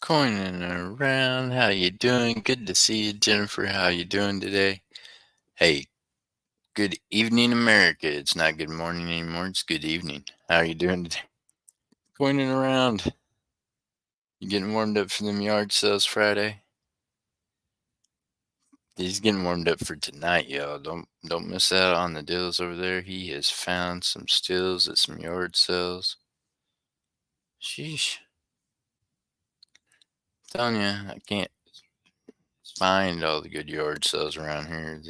Coining around. How you doing? Good to see you, Jennifer. How you doing today? Hey, good evening, America. It's not good morning anymore. It's good evening. How are you doing today? Coining around. You getting warmed up for them yard sales Friday? He's getting warmed up for tonight, y'all. Don't miss out on the deals over there. He has found some steals at some yard sales. Sheesh. Telling you, I can't find all the good yard sales around here.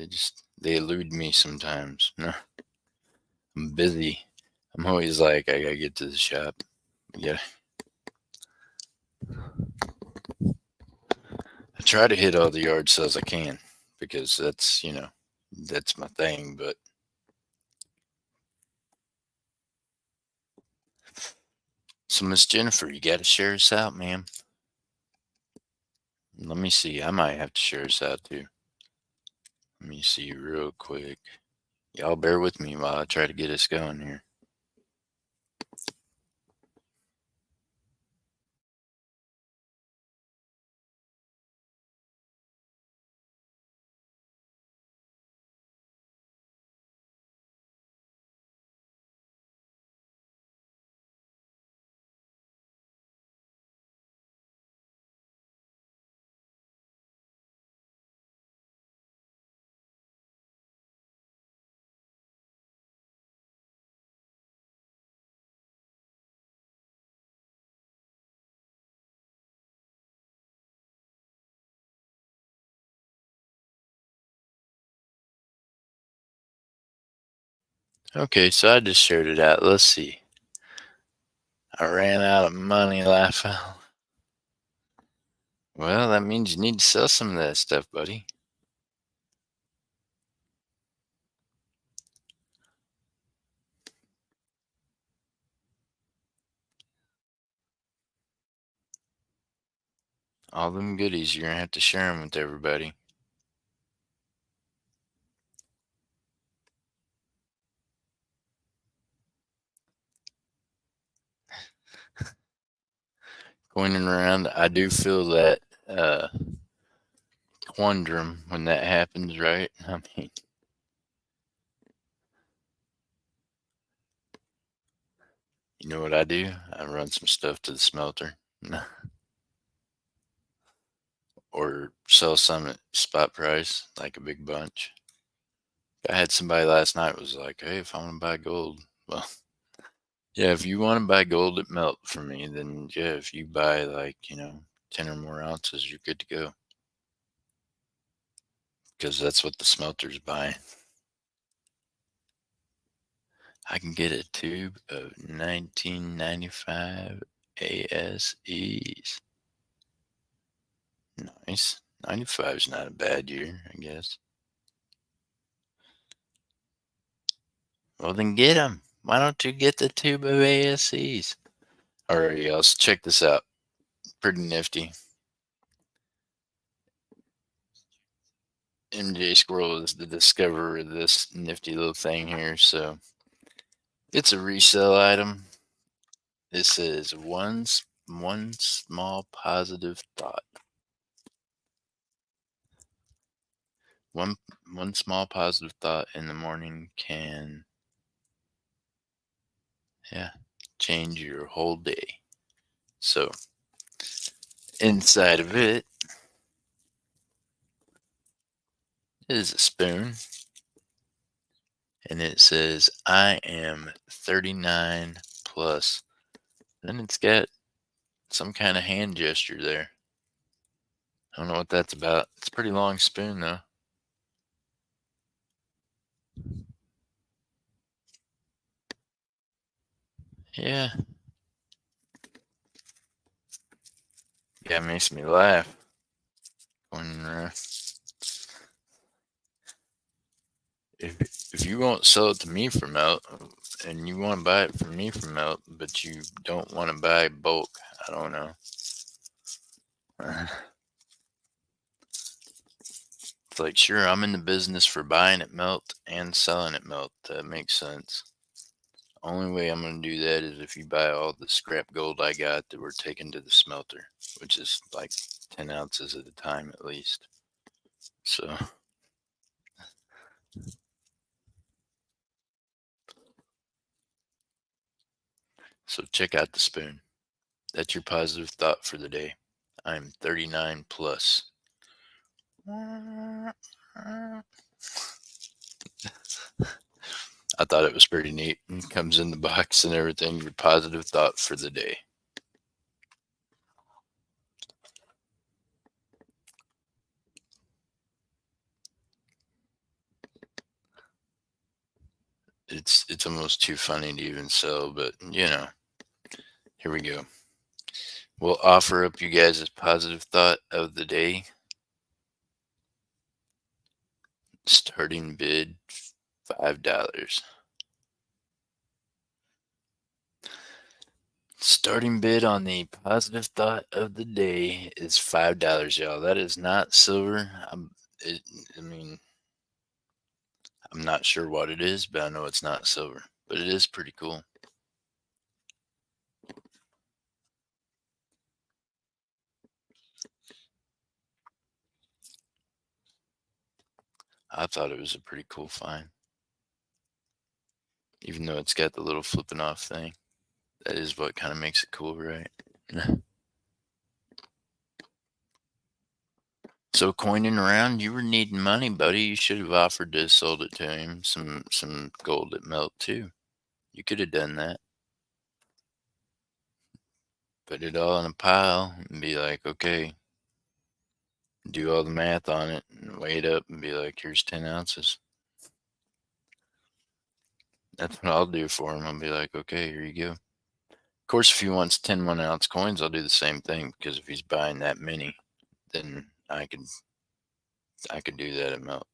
They elude me sometimes. No. I'm busy. I'm always like, I gotta get to the shop. Yeah. I try to hit all the yard sales I can because that's my thing. But so, Miss Jennifer, you got to share us out, ma'am. Let me see. I might have to share us out too. Let me see real quick. Y'all bear with me while I try to get us going here. Okay, so I just shared it out. Let's see. I ran out of money, laugh out. Well, that means you need to sell some of that stuff, buddy. All them goodies, you're gonna have to share them with everybody. Going around, I do feel that uh, quandrum when that happens, right? I mean, you know what I do? I run some stuff to the smelter or sell some at spot price, like a big bunch. I had somebody last night was like, hey, if I want to buy gold, well, yeah, if you want to buy gold at melt from me, then yeah, if you buy like, 10 or more ounces, you're good to go. Because that's what the smelter's buying. I can get a tube of 1995 ASEs. Nice. 95 is not a bad year, I guess. Well, then get them. Why don't you get the tube of ASEs? All right, y'all, let's check this out. Pretty nifty. MJ Squirrel is the discoverer of this nifty little thing here. So it's a resale item. This is one small positive thought. One small positive thought in the morning can, yeah, change your whole day. So inside of it is a spoon, and it says I am 39 plus. Then it's got some kind of hand gesture there. I don't know what that's about. It's a pretty long spoon though. Yeah. Yeah, it makes me laugh. When if you won't sell it to me for melt, and you want to buy it from me for melt, but you don't want to buy bulk, I don't know. It's like, sure, I'm in the business for buying it melt and selling it melt. That makes sense. only way I'm gonna do that is if you buy all the scrap gold I got that we're taking to the smelter, which is like 10 ounces at a time at least. So, so check out the spoon. That's your positive thought for the day. I'm 39 plus. I thought it was pretty neat. It comes in the box and everything. Your positive thought for the day. It's almost too funny to even sell, but here we go. We'll offer up you guys a positive thought of the day. Starting bid $5. Starting bid on the positive thought of the day is $5, y'all. That is not silver. It, I mean, I'm not sure what it is, but I know it's not silver. But it is pretty cool. I thought it was a pretty cool find, even though it's got the little flipping off thing. That is what kind of makes it cool, right? So coining around, you were needing money, buddy. You should have offered to have sold it to him some gold at melt too. You could have done that. Put it all in a pile and be like, okay, do all the math on it and weigh it up and be like, here's 10 ounces. That's what I'll do for him. I'll be like, okay, here you go. Of course, if he wants 10 1 ounce coins, I'll do the same thing because if he's buying that many, then I could do that at melt.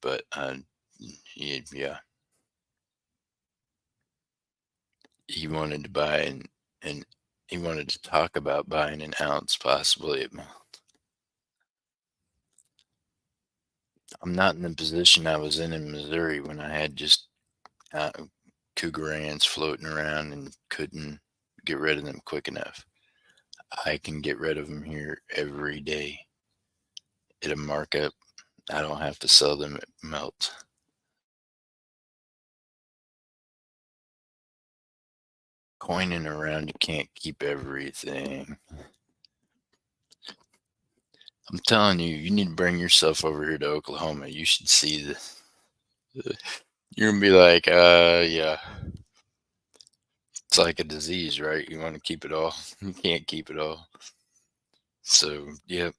But yeah, he wanted to buy and he wanted to talk about buying an ounce possibly at melt. I'm not in the position I was in Missouri when I had just uh, cougar ants floating around and couldn't get rid of them quick enough. I can get rid of them here every day at a markup. I don't have to sell them at melt. Coining around, you can't keep everything. I'm telling you, you need to bring yourself over here to Oklahoma. You should see this. You're gonna be like, yeah. It's like a disease, right? You want to keep it all. You can't keep it all. So, yeah,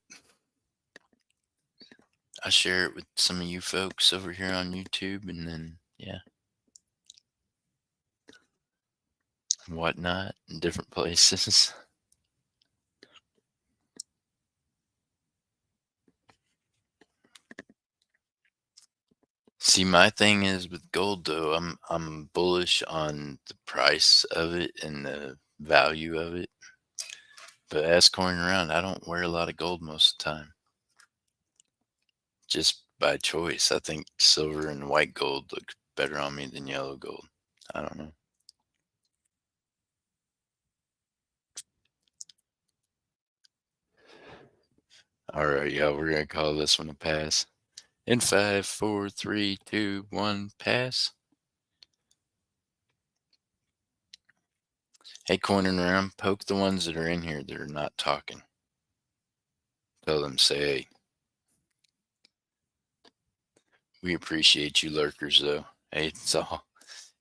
I share it with some of you folks over here on YouTube, and then yeah, and whatnot in different places. See, my thing is with gold though, I'm bullish on the price of it and the value of it. But as coin around, I don't wear a lot of gold most of the time. Just by choice. I think silver and white gold look better on me than yellow gold. I don't know. All right, yeah, we're gonna call this one a pass. In 5, 4, 3, 2, 1, pass. Hey, coining around, poke the ones that are in here that are not talking. Tell them, say, hey, we appreciate you lurkers, though. Hey,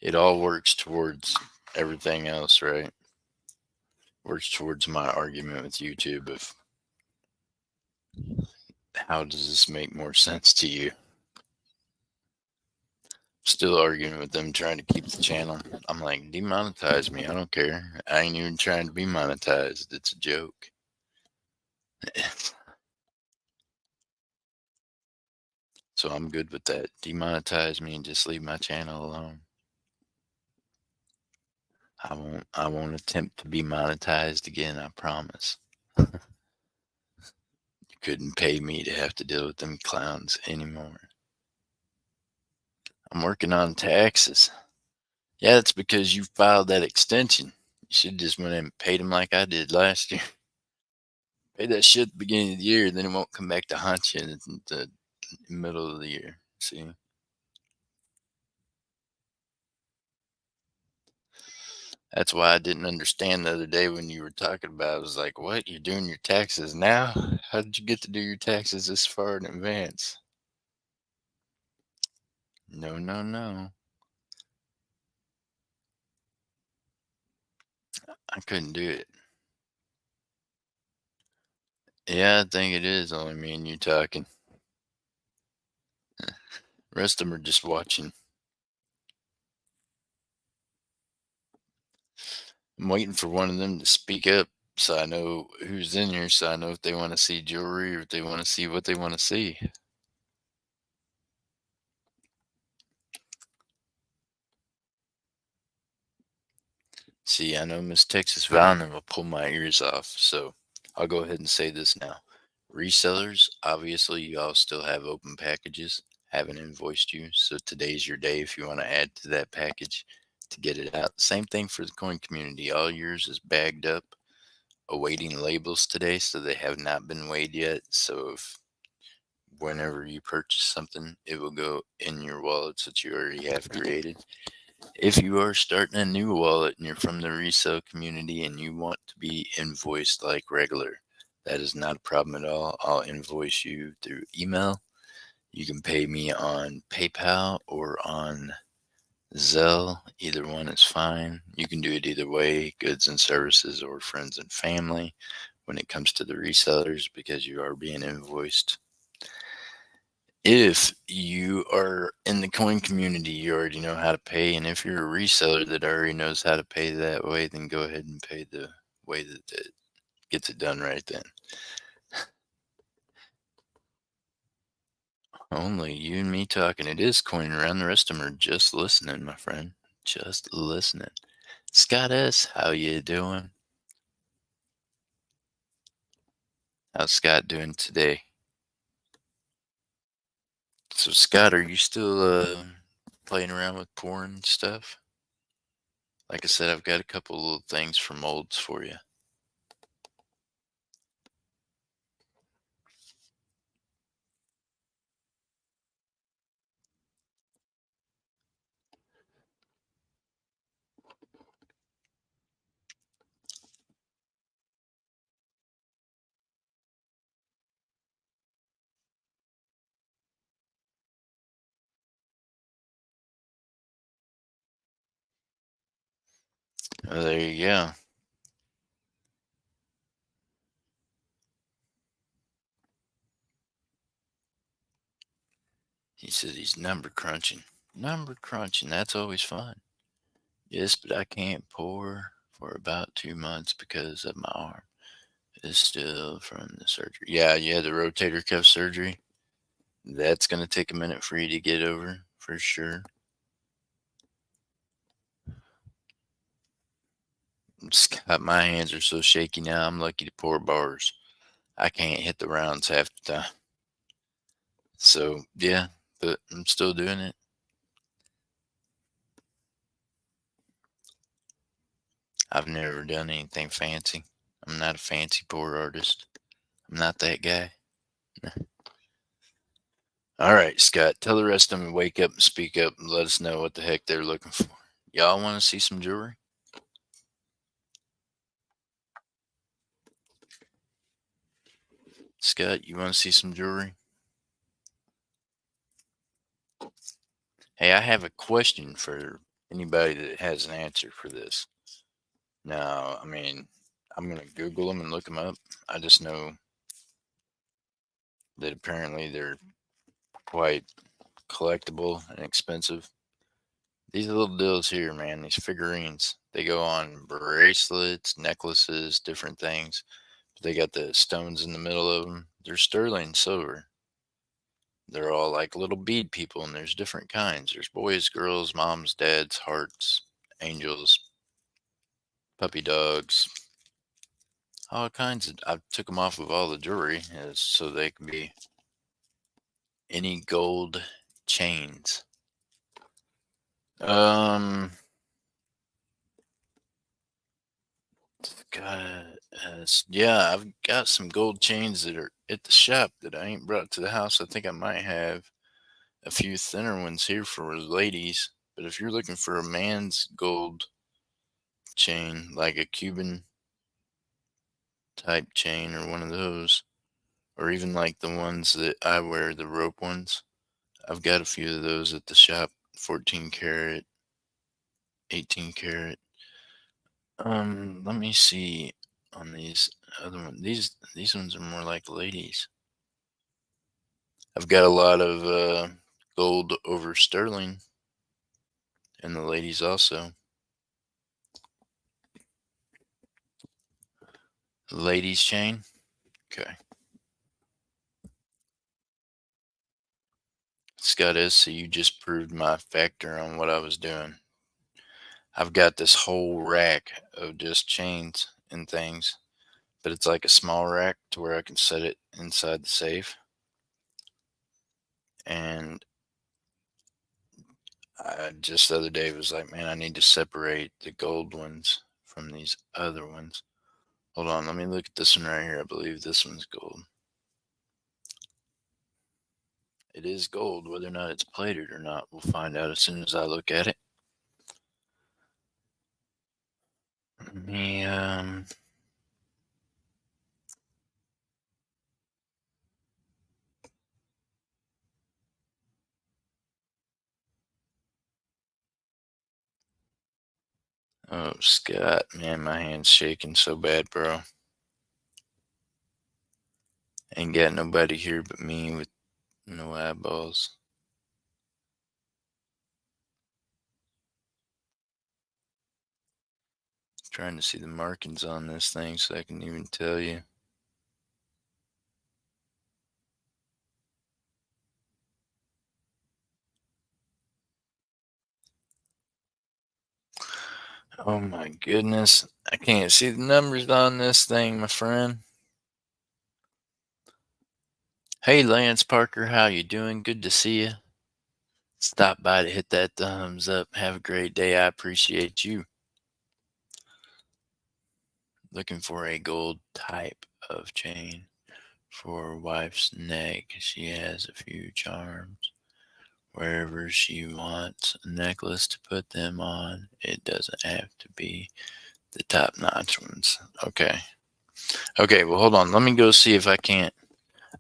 it all works towards everything else, right? Works towards my argument with YouTube of how does this make more sense to you? Still arguing with them trying to keep the channel. I'm like, demonetize me. I don't care. I ain't even trying to be monetized. It's a joke. So I'm good with that. Demonetize me and just leave my channel alone. I won't attempt to be monetized again, I promise. You couldn't pay me to have to deal with them clowns anymore. I'm working on taxes. Yeah, it's because you filed that extension. You should just went in and paid them like I did last year. Pay that shit at the beginning of the year, then it won't come back to haunt you in the middle of the year. See? That's why I didn't understand the other day when you were talking about it. I was like, what? You're doing your taxes now? How did you get to do your taxes this far in advance? No, no, no. I couldn't do it. Yeah, I think it is only me and you talking. The rest of them are just watching. I'm waiting for one of them to speak up so I know who's in here, so I know if they want to see jewelry or if they want to see what they want to see. See, I know Miss Texas Valentine will pull my ears off, so I'll go ahead and say this now. Resellers, obviously, you all still have open packages, haven't invoiced you, so today's your day if you want to add to that package to get it out. Same thing for the coin community. All yours is bagged up, awaiting labels today, so they have not been weighed yet. So if whenever you purchase something, it will go in your wallets that you already have created. If you are starting a new wallet and you're from the resale community and you want to be invoiced like regular, that is not a problem at all. I'll invoice you through email. You can pay me on PayPal or on Zelle. Either one is fine. You can do it either way, goods and services or friends and family when it comes to the resellers because you are being invoiced. If you are in the coin community, you already know how to pay. And if you're a reseller that already knows how to pay that way, then go ahead and pay the way that it gets it done right then. Only you and me talking. It is coin around. The rest of them are just listening, my friend. Just listening. Scott S., how you doing? How's Scott doing today? So, Scott, are you still playing around with porn stuff? Like I said, I've got a couple little things for molds for you. Oh, there you go. He said he's number crunching. Number crunching, that's always fun. Yes, but I can't pour for about 2 months because of my arm. It's still from the surgery. Yeah, you had the rotator cuff surgery. That's going to take a minute for you to get over, for sure. Scott, my hands are so shaky now, I'm lucky to pour bars. I can't hit the rounds half the time. So, yeah, but I'm still doing it. I've never done anything fancy. I'm not a fancy pour artist. I'm not that guy. All right, Scott, tell the rest of them to wake up and speak up and let us know what the heck they're looking for. Y'all want to see some jewelry? Scott, you want to see some jewelry? Hey, I have a question for anybody that has an answer for this. Now, I mean, I'm going to Google them and look them up. I just know that apparently they're quite collectible and expensive. These little deals here, man, these figurines, they go on bracelets, necklaces, different things. They got the stones in the middle of them. They're sterling silver. They're all like little bead people, and there's different kinds. There's boys, girls, moms, dads, hearts, angels, puppy dogs, all kinds of. I took them off of all the jewelry so they can be any gold chains. Um, got yeah, I've got some gold chains that are at the shop that I ain't brought to the house. I think I might have a few thinner ones here for ladies. But if you're looking for a man's gold chain, like a Cuban type chain or one of those, or even like the ones that I wear, the rope ones, I've got a few of those at the shop. 14 karat, 18 karat. Let me see on these other ones. These ones are more like ladies. I've got a lot of gold over sterling, and the ladies also. Ladies chain. Okay. Scott S. So you just proved my factor on what I was doing. I've got this whole rack of just chains and things, but it's like a small rack to where I can set it inside the safe. And I just the other day was like, man, I need to separate the gold ones from these other ones. Hold on, let me look at this one right here. I believe this one's gold. It is gold. Whether or not it's plated or not, we'll find out as soon as I look at it. Let me, oh, Scott, man, my hand's shaking so bad, bro. Ain't got nobody here but me with no eyeballs. Trying to see the markings on this thing so I can even tell you. Oh my goodness. I can't see the numbers on this thing, my friend. Hey Lance Parker, how you doing? Good to see you. Stop by to hit that thumbs up. Have a great day. I appreciate you. Looking for a gold type of chain for wife's neck. She has a few charms. Wherever she wants a necklace to put them on, it doesn't have to be the top notch ones. Okay. Okay, well, hold on. Let me go see if I can't.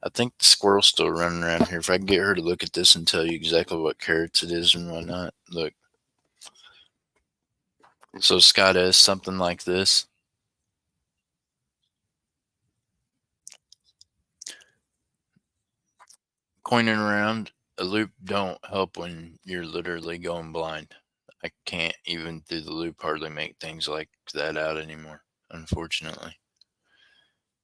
I think the squirrel's still running around here. If I can get her to look at this and tell you exactly what carats it is and whatnot. Look. So Scott has something like this. Coining around a loop don't help when you're literally going blind. I can't even through the loop hardly make things like that out anymore, unfortunately.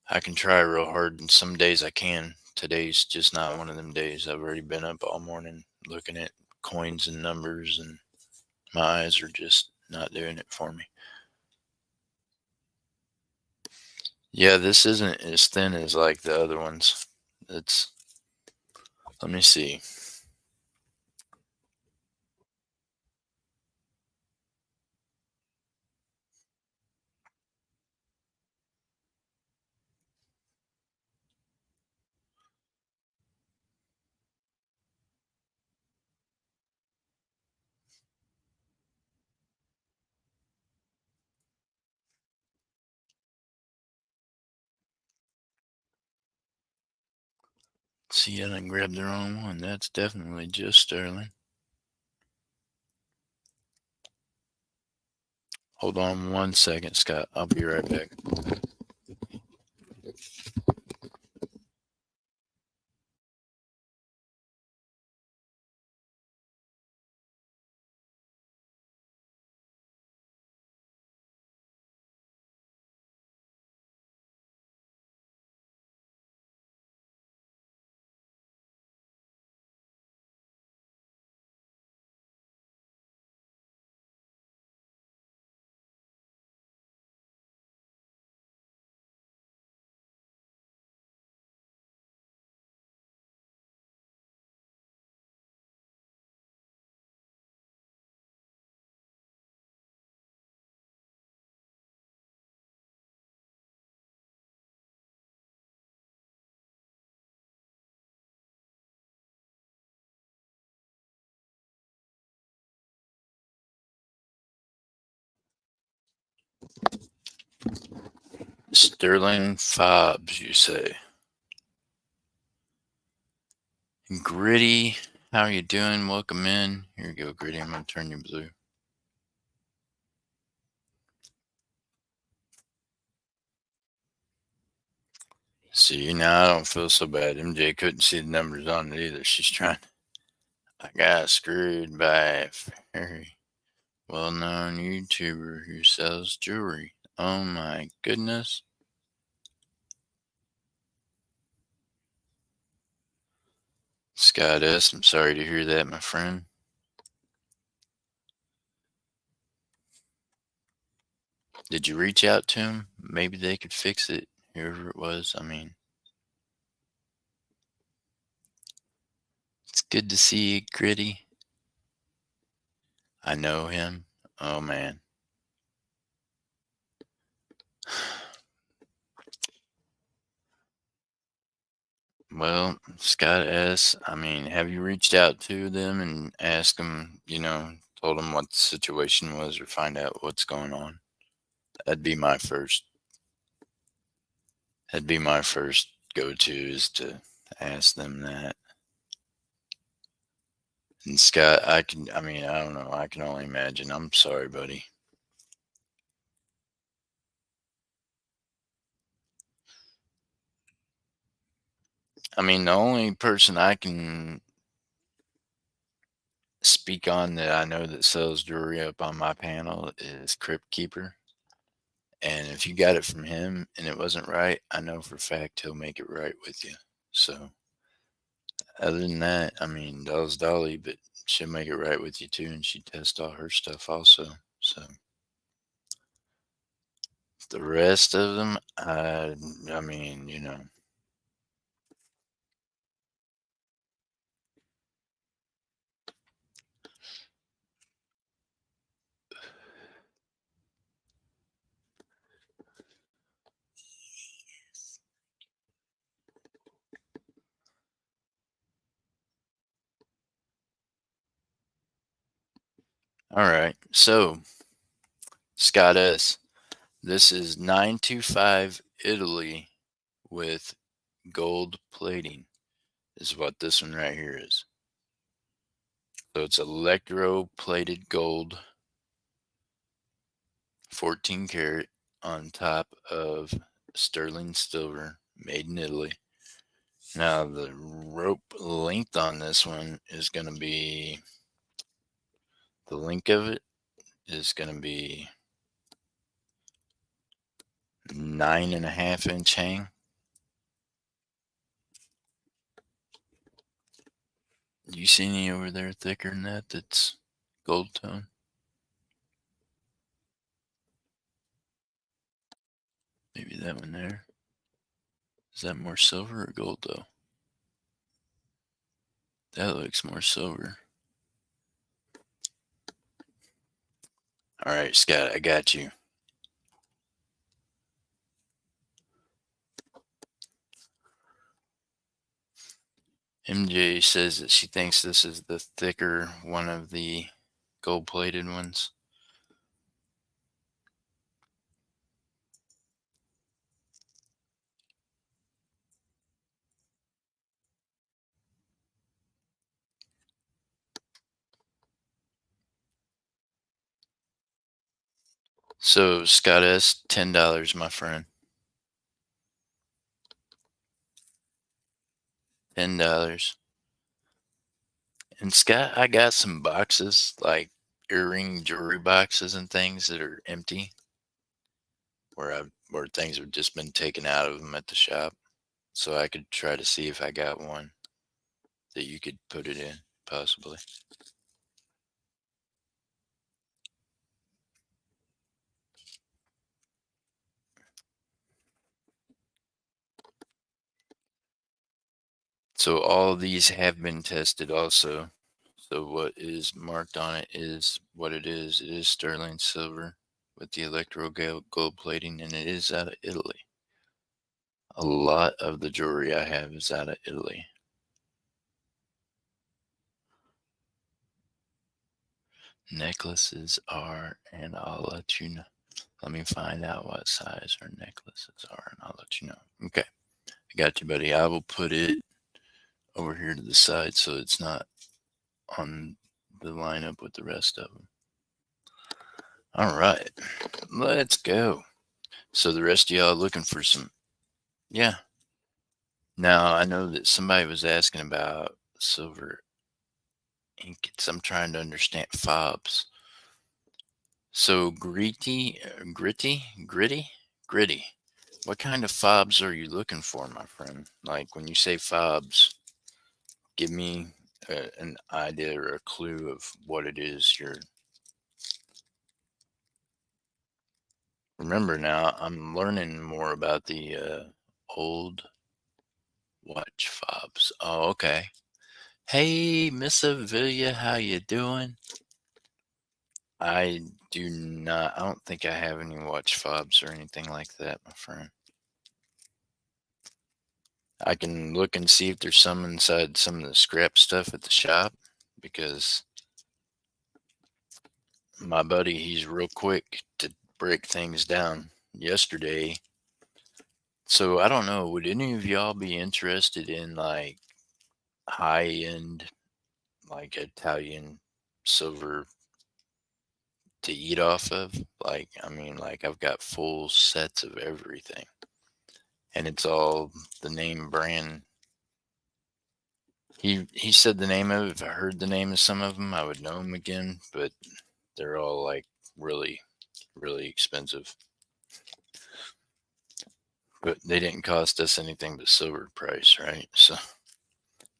I can try real hard, and some days I can. Today's just not one of them days. I've already been up all morning looking at coins and numbers, and my eyes are just not doing it for me. Yeah, this isn't as thin as like the other ones. It's, let me see. See, I didn't grab the wrong one. That's definitely just sterling. Hold on 1 second, Scott. I'll be right back. Sterling Fobs, you say? Gritty, how are you doing? Welcome in. Here you go, Gritty. I'm gonna turn you blue. See, now I don't feel so bad. MJ couldn't see the numbers on it either. She's trying. I got screwed by a very well-known YouTuber who sells jewelry. Oh my goodness. Scott S., I'm sorry to hear that, my friend. Did you reach out to him? Maybe they could fix it, whoever it was. I mean, it's good to see you, Gritty. I know him. Oh man. Well, Scott S., I mean, have you reached out to them and asked them, told them what the situation was or find out what's going on? That'd be my first. That'd be my first go-to is to ask them that. And Scott, I mean, I don't know. I can only imagine. I'm sorry, buddy. I mean, the only person I can speak on that I know that sells jewelry up on my panel is Crypt Keeper. And if you got it from him and it wasn't right, I know for a fact he'll make it right with you. So, other than that, I mean, Doll's Dolly, but she'll make it right with you too. And she tests all her stuff also. So, the rest of them, I mean, all right. So, Scott S., this is 925 Italy with gold plating, is what this one right here is. So, it's electro plated gold, 14 karat on top of sterling silver, made in Italy. Now, the rope length on this one is going to be, the length of it is going to be 9.5 inch hang. You see any over there thicker than that that's gold tone? Maybe that one there. Is that more silver or gold though? That looks more silver. All right, Scott, I got you. MJ says that she thinks this is the thicker one of the gold plated ones. So, Scott S., $10, my friend. $10. And Scott, I got some boxes, like earring jewelry boxes and things that are empty, where things have just been taken out of them at the shop. So I could try to see if I got one that you could put it in, possibly. So all of these have been tested also. So what is marked on it is what it is. It is sterling silver with the electro gold plating, and it is out of Italy. A lot of the jewelry I have is out of Italy. Necklaces are, and I'll let you know. Let me find out what size her necklaces are, and I'll let you know. Okay, I got you, buddy. I will put it over here to the side so it's not on the lineup with the rest of them. All right, let's go. So the rest of y'all looking for some, yeah. Now I know that somebody was asking about silver ingots. I'm trying to understand fobs. So gritty. What kind of fobs are you looking for, my friend? Like when you say fobs, give me an idea or a clue of what it is you're. Remember now, I'm learning more about the old watch fobs. Oh, okay. Hey, Miss Avilia, how you doing? I do not. I don't think I have any watch fobs or anything like that, my friend. I can look and see if there's some inside some of the scrap stuff at the shop because my buddy, he's real quick to break things down yesterday. So I don't know, would any of y'all be interested in like high end, like Italian silver to eat off of? Like, I mean, like I've got full sets of everything and it's all the name brand. He said the name of it. If I heard the name of some of them, I would know them again, but they're all like really, really expensive. But they didn't cost us anything but silver price, right? So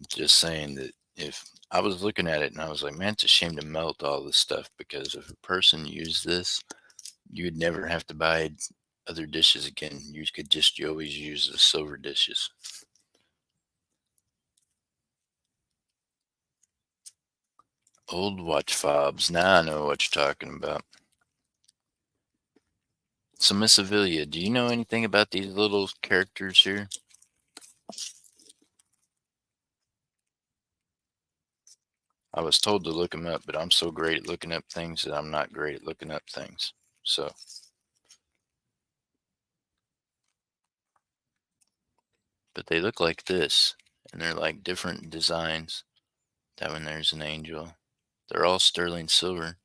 just saying that if I was looking at it and I was like, man, it's a shame to melt all this stuff because if a person used this, you would never have to buy other dishes again. You always use the silver dishes. Old watch fobs. Now I know what you're talking about. So Miss Avilia, do you know anything about these little characters here? I was told to look them up, but I'm so great at looking up things that I'm not great at looking up things. So, but they look like this, and they're like different designs. That one there's an angel. They're all sterling silver.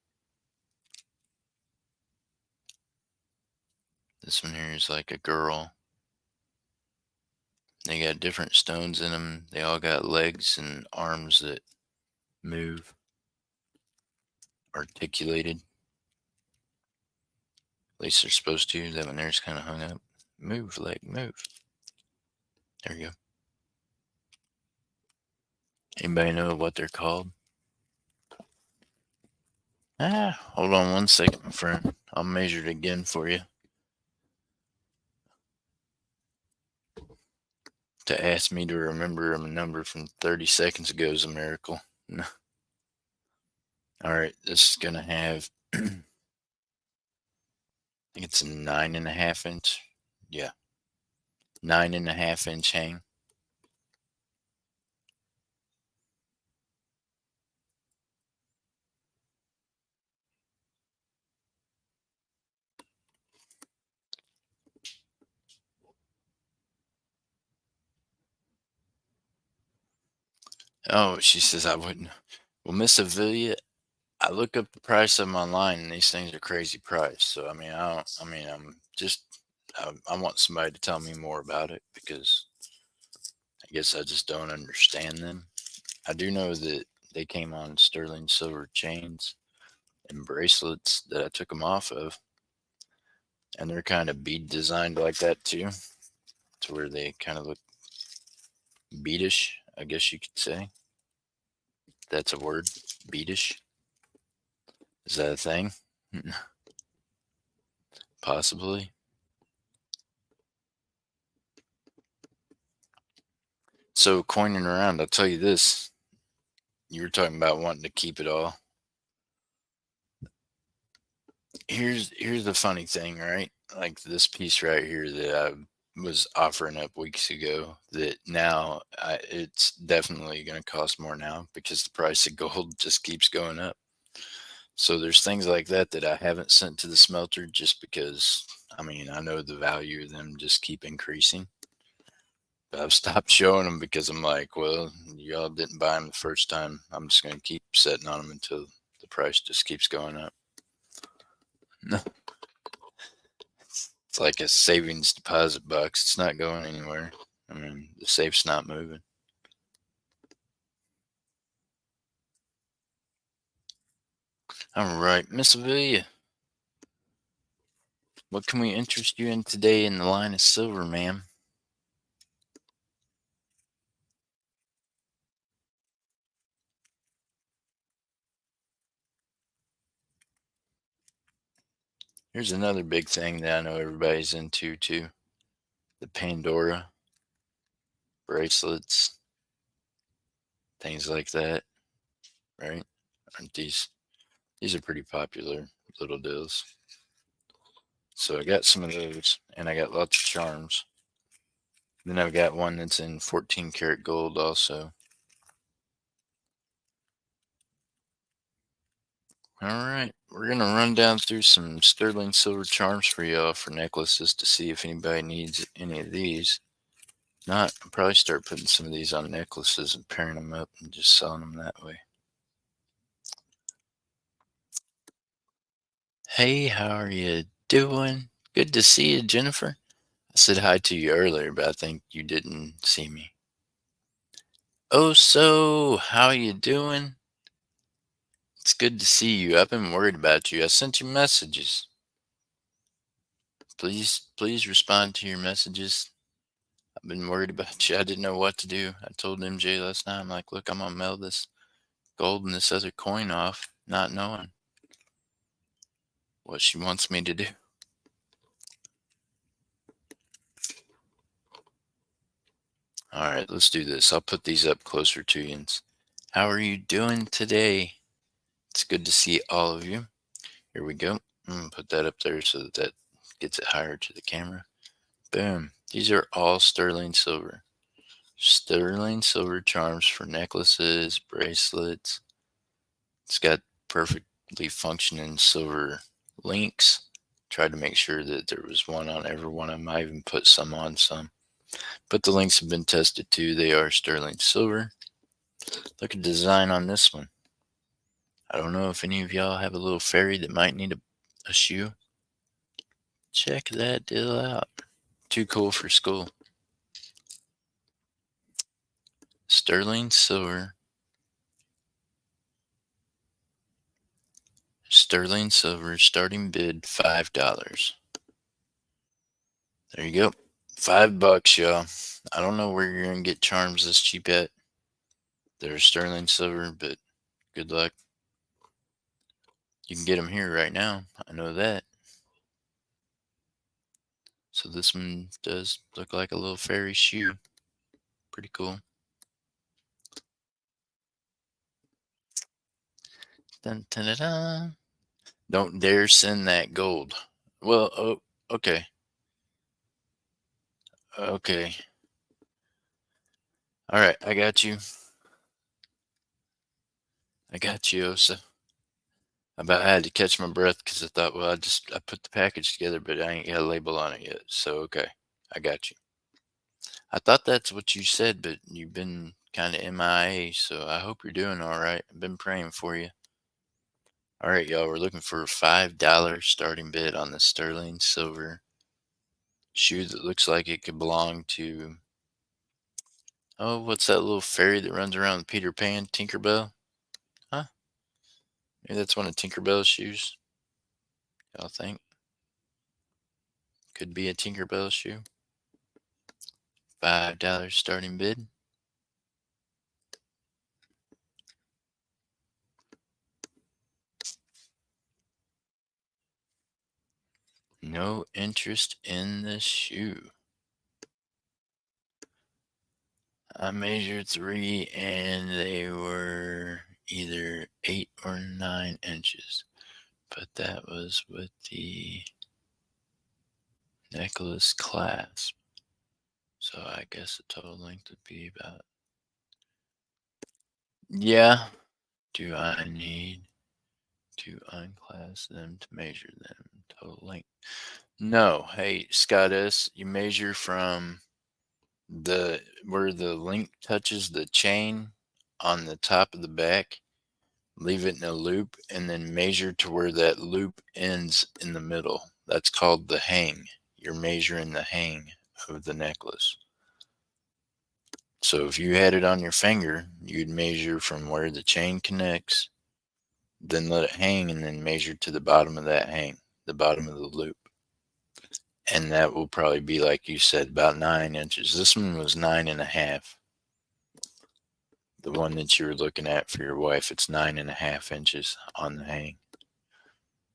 This one here is like a girl. They got different stones in them. They all got legs and arms that move, articulated. At least they're supposed to. That one there's kind of hung up. Move, leg, move. There you go. Anybody know what they're called? Hold on one second, my friend. I'll measure it again for you. To ask me to remember a number from 30 seconds ago is a miracle. No. All right, this is gonna have. I think it's a 9.5 inch. Yeah, 9.5 inch hang. Oh, she says I wouldn't. Well, Miss Avilia, I look up the price of them online, and these things are crazy price. So I mean, I don't. I mean, I'm just. I want somebody to tell me more about it because I guess I just don't understand them. I do know that they came on sterling silver chains and bracelets that I took them off of, and they're kind of bead designed like that too, to where they kind of look beadish, I guess you could say. That's a word, beadish. Is that a thing? Possibly. So coining around, I'll tell you this. You were talking about wanting to keep it all. Here's the funny thing, right? Like this piece right here that I was offering up weeks ago. That now it's definitely going to cost more now because the price of gold just keeps going up. So there's things like that that I haven't sent to the smelter just because, I mean, I know the value of them just keep increasing. But I've stopped showing them because I'm like, well, y'all didn't buy them the first time. I'm just going to keep setting on them until the price just keeps going up. No, it's like a savings deposit box. It's not going anywhere. I mean, the safe's not moving. All right, Miss Amelia, what can we interest you in today in the line of silver, ma'am? Here's another big thing that I know everybody's into too: the Pandora bracelets, things like that, right? Aren't these are pretty popular little deals. So I got some of those, and I got lots of charms. Then I've got one that's in 14 karat gold also. All right, we're gonna run down through some sterling silver charms for y'all for necklaces to see if anybody needs any of these. Not, I'll probably start putting some of these on necklaces and pairing them up and just selling them that way. Hey, how are you doing? Good to see you, Jennifer. I said hi to you earlier, but I think you didn't see me. Oh, so how you doing? It's good to see you. I've been worried about you. I sent you messages. Please respond to your messages. I've been worried about you. I didn't know what to do. I told MJ last night, I'm like, look, I'm gonna mail this gold and this other coin off, not knowing what she wants me to do. All right, let's do this. I'll put these up closer to you. How are you doing today? It's good to see all of you. Here we go. Put that up there so that that gets it higher to the camera. Boom. These are all sterling silver. Sterling silver charms for necklaces, bracelets. It's got perfectly functioning silver links. Tried to make sure that there was one on every one of them. I even put some on some. But the links have been tested too. They are sterling silver. Look at the design on this one. I don't know if any of y'all have a little fairy that might need a shoe. Check that deal out. Too cool for school. Sterling silver. Sterling silver starting bid $5. There you go. $5, y'all. I don't know where you're gonna get charms this cheap at. They're sterling silver, but good luck. You can get them here right now. I know that. So this one does look like a little fairy shoe. Pretty cool. Dun, dun, dun, dun. Don't dare send that gold. Well, oh, okay. Okay. All right, I got you. I got you, Osa. About I had to catch my breath because I thought, well, I put the package together, but I ain't got a label on it yet. So okay, I got you. I thought that's what you said, but you've been kind of MIA, so I hope you're doing all right. I've been praying for you. All right, y'all, we're looking for a $5 starting bid on the sterling silver shoe that looks like it could belong to, oh, what's that little fairy that runs around with Peter Pan? Tinkerbell? Huh? Maybe that's one of Tinkerbell's shoes. Y'all think? Could be a Tinkerbell shoe. $5 starting bid. No interest in the shoe. I measured 3 and they were either 8 or 9 inches. But that was with the necklace clasp. So I guess the total length would be about. Yeah. Do I need to unclass them to measure them. Total length. No, hey, Scott S., you measure from the where the link touches the chain on the top of the back, leave it in a loop, and then measure to where that loop ends in the middle. That's called the hang. You're measuring the hang of the necklace. So if you had it on your finger, you'd measure from where the chain connects, then let it hang, and then measure to the bottom of that hang, the bottom of the loop. And that will probably be, like you said, about 9 inches. This one was 9.5. The one that you were looking at for your wife, it's 9.5 inches on the hang.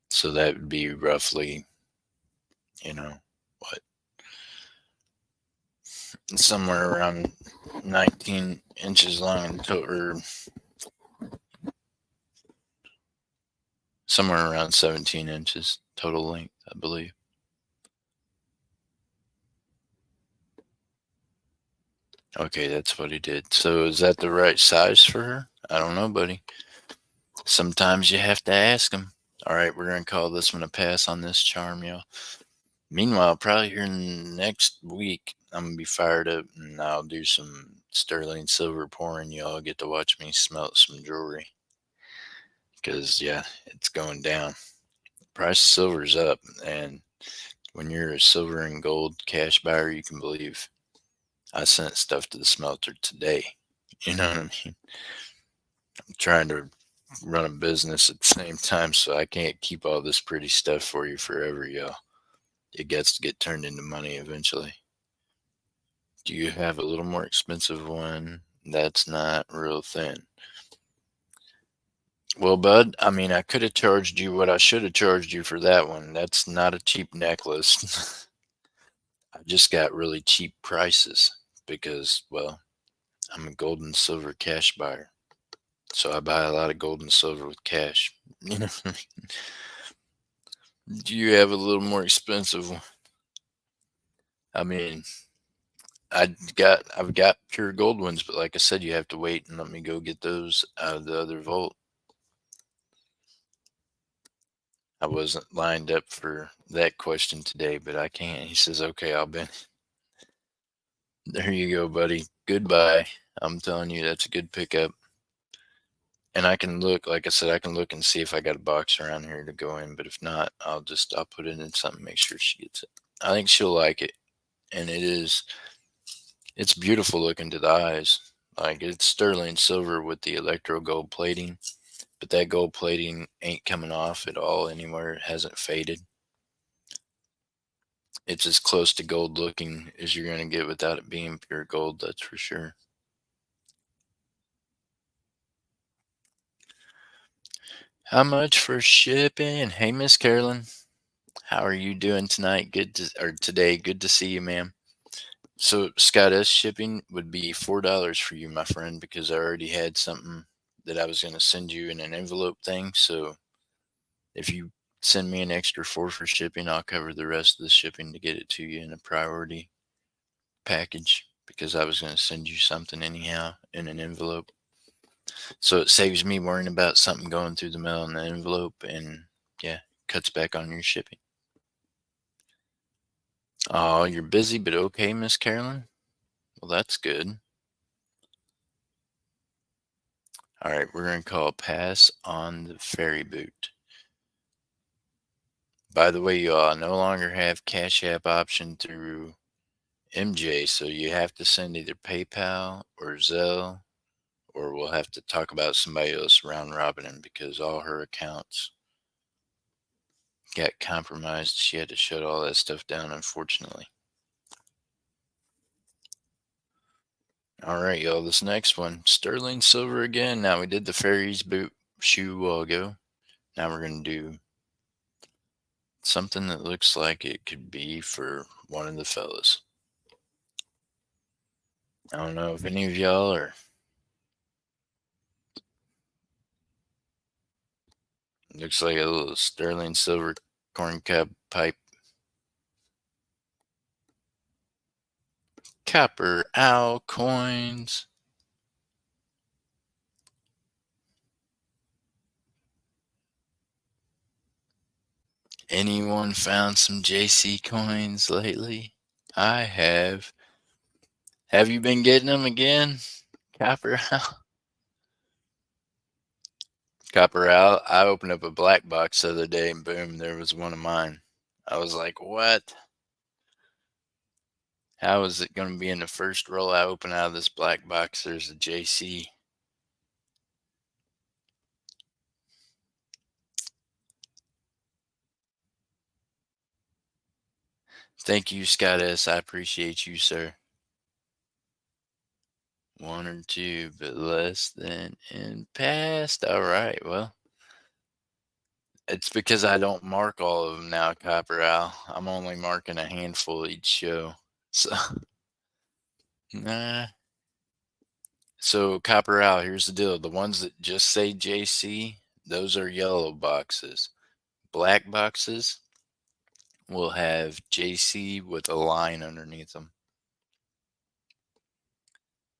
So that would be roughly, you know, what, somewhere around 19 inches long, or somewhere around 17 inches total length, I believe. Okay, that's what he did. So is that the right size for her? I don't know, buddy. Sometimes you have to ask him. All right, we're going to call this one a pass on this charm, y'all. Meanwhile, probably here next week, I'm going to be fired up and I'll do some sterling silver pouring. Y'all get to watch me smelt some jewelry. Because, yeah, it's going down. Price of silver's up. And when you're a silver and gold cash buyer, you can believe I sent stuff to the smelter today. You know what I mean? I'm trying to run a business at the same time, so I can't keep all this pretty stuff for you forever, y'all. It gets to get turned into money eventually. Do you have a little more expensive one that's not real thin? Well, bud, I mean, I could have charged you what I should have charged you for that one. That's not a cheap necklace. I just got really cheap prices because, well, I'm a gold and silver cash buyer. So I buy a lot of gold and silver with cash. You know what I mean? Do you have a little more expensive one? I mean, I've got pure gold ones, but like I said, you have to wait and let me go get those out of the other vault. I wasn't lined up for that question today, but I can't. He says, okay, I'll be. There you go, buddy. Goodbye. I'm telling you, that's a good pickup. And I can look, like I said, I can look and see if I got a box around here to go in. But if not, I'll put it in something, make sure she gets it. I think she'll like it. And it's beautiful looking to the eyes. Like, it's sterling silver with the electro gold plating, but that gold plating ain't coming off at all anywhere. It hasn't faded. It's as close to gold looking as you're going to get without it being pure gold, that's for sure. How much for shipping? Hey, Miss Carolyn, how are you doing tonight? Or today? Good to see you, ma'am. So Scott S. shipping would be $4 for you, my friend, because I already had something that I was going to send you in an envelope thing. So if you send me an extra 4 for shipping, I'll cover the rest of the shipping to get it to you in a priority package because I was going to send you something anyhow in an envelope. So it saves me worrying about something going through the mail in the envelope and, yeah, cuts back on your shipping. Oh, you're busy, but okay, Miss Carolyn? Well, that's good. All right, we're going to call pass on the ferry boot. By the way, you all no longer have Cash App option through MJ, so you have to send either PayPal or Zelle, or we'll have to talk about somebody else round robining because all her accounts got compromised. She had to shut all that stuff down, unfortunately. All right, y'all, this next one, sterling silver again. Now, we did the fairies boot shoe a while ago. Now we're going to do something that looks like it could be for one of the fellas. I don't know if any of y'all are. Looks like a little sterling silver corncob pipe. Copper owl coins. Anyone found some JC coins lately? I have. Have you been getting them again? Copper Owl? Copper Owl. I opened up a black box the other day and boom, there was one of mine. I was like, what? How is it going to be in the first roll I open out of this black box? There's a JC. Thank you, Scott S. I appreciate you, sir. One or two, but less than in past. All right. Well, it's because I don't mark all of them now, Copper Owl. I'm only marking a handful each show. So, nah. So, Copper Owl, here's the deal. The ones that just say JC, those are yellow boxes. Black boxes will have JC with a line underneath them.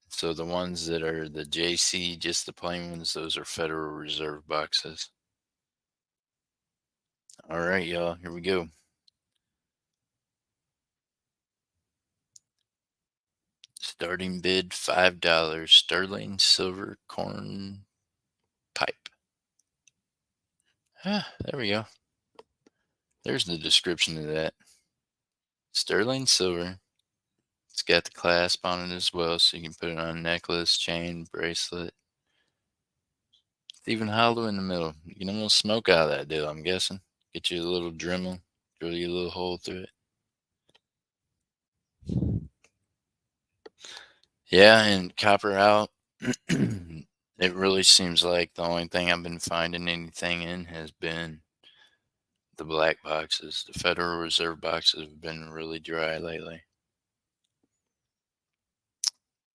So the ones that are the JC, just the plain ones, those are Federal Reserve boxes. All right, y'all, here we go. Starting bid $5. Sterling silver corn pipe. Ah, there we go. There's the description of that. Sterling silver. It's got the clasp on it as well, so you can put it on a necklace, chain, bracelet. It's even hollow in the middle. You can almost smoke out of that deal, I'm guessing. Get you a little Dremel, drill you a little hole through it. Yeah, and Copper Out. It really seems like the only thing I've been finding anything in has been the black boxes. The Federal Reserve boxes have been really dry lately.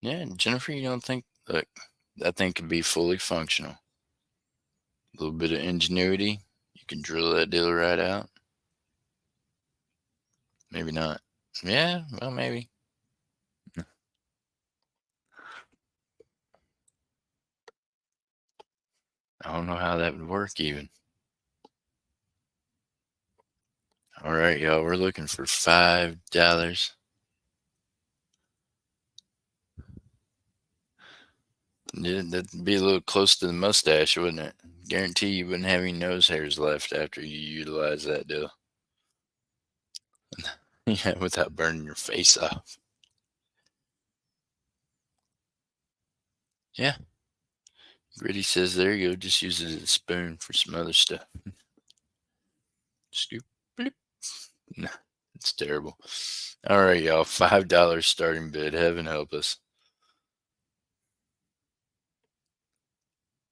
Yeah, Jennifer, you don't think, look, that thing could be fully functional. A little bit of ingenuity, you can drill that deal right out. Maybe not. Yeah, well, maybe. I don't know how that would work even. All right, y'all, we're looking for $5. Yeah, that'd be a little close to the mustache, wouldn't it? Guarantee you wouldn't have any nose hairs left after you utilize that deal. Yeah, without burning your face off. Yeah. Gritty says, there you go. Just use it as a spoon for some other stuff. Scoop. Bloop. Nah, it's terrible. All right, y'all. $5 starting bid. Heaven help us.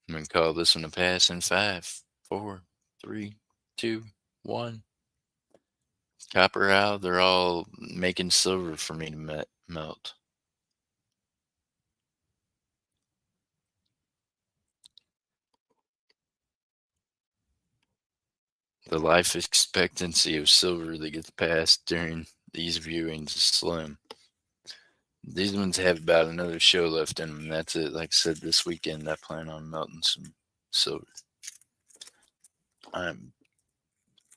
I'm going to call this one a pass in 5, 4, 3, 2, 1. Copper out. They're all making silver for me to melt. The life expectancy of silver that gets passed during these viewings is slim. These ones have about another show left in them. That's it. Like I said, this weekend I plan on melting some silver.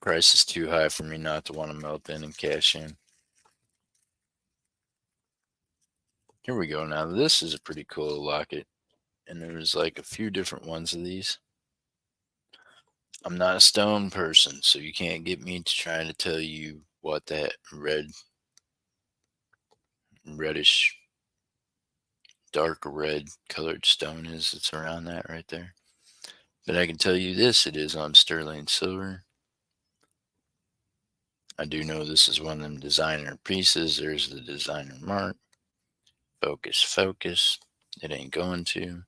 Price is too high for me not to want to melt in and cash in. Here we go. Now this is a pretty cool locket, and there's like a few different ones of these. I'm not a stone person, so you can't get me to trying to tell you what that reddish, dark red colored stone is. It's around that right there. But I can tell you this: it is on sterling silver. I do know this is one of them designer pieces. There's the designer mark. Focus, focus. It ain't going to.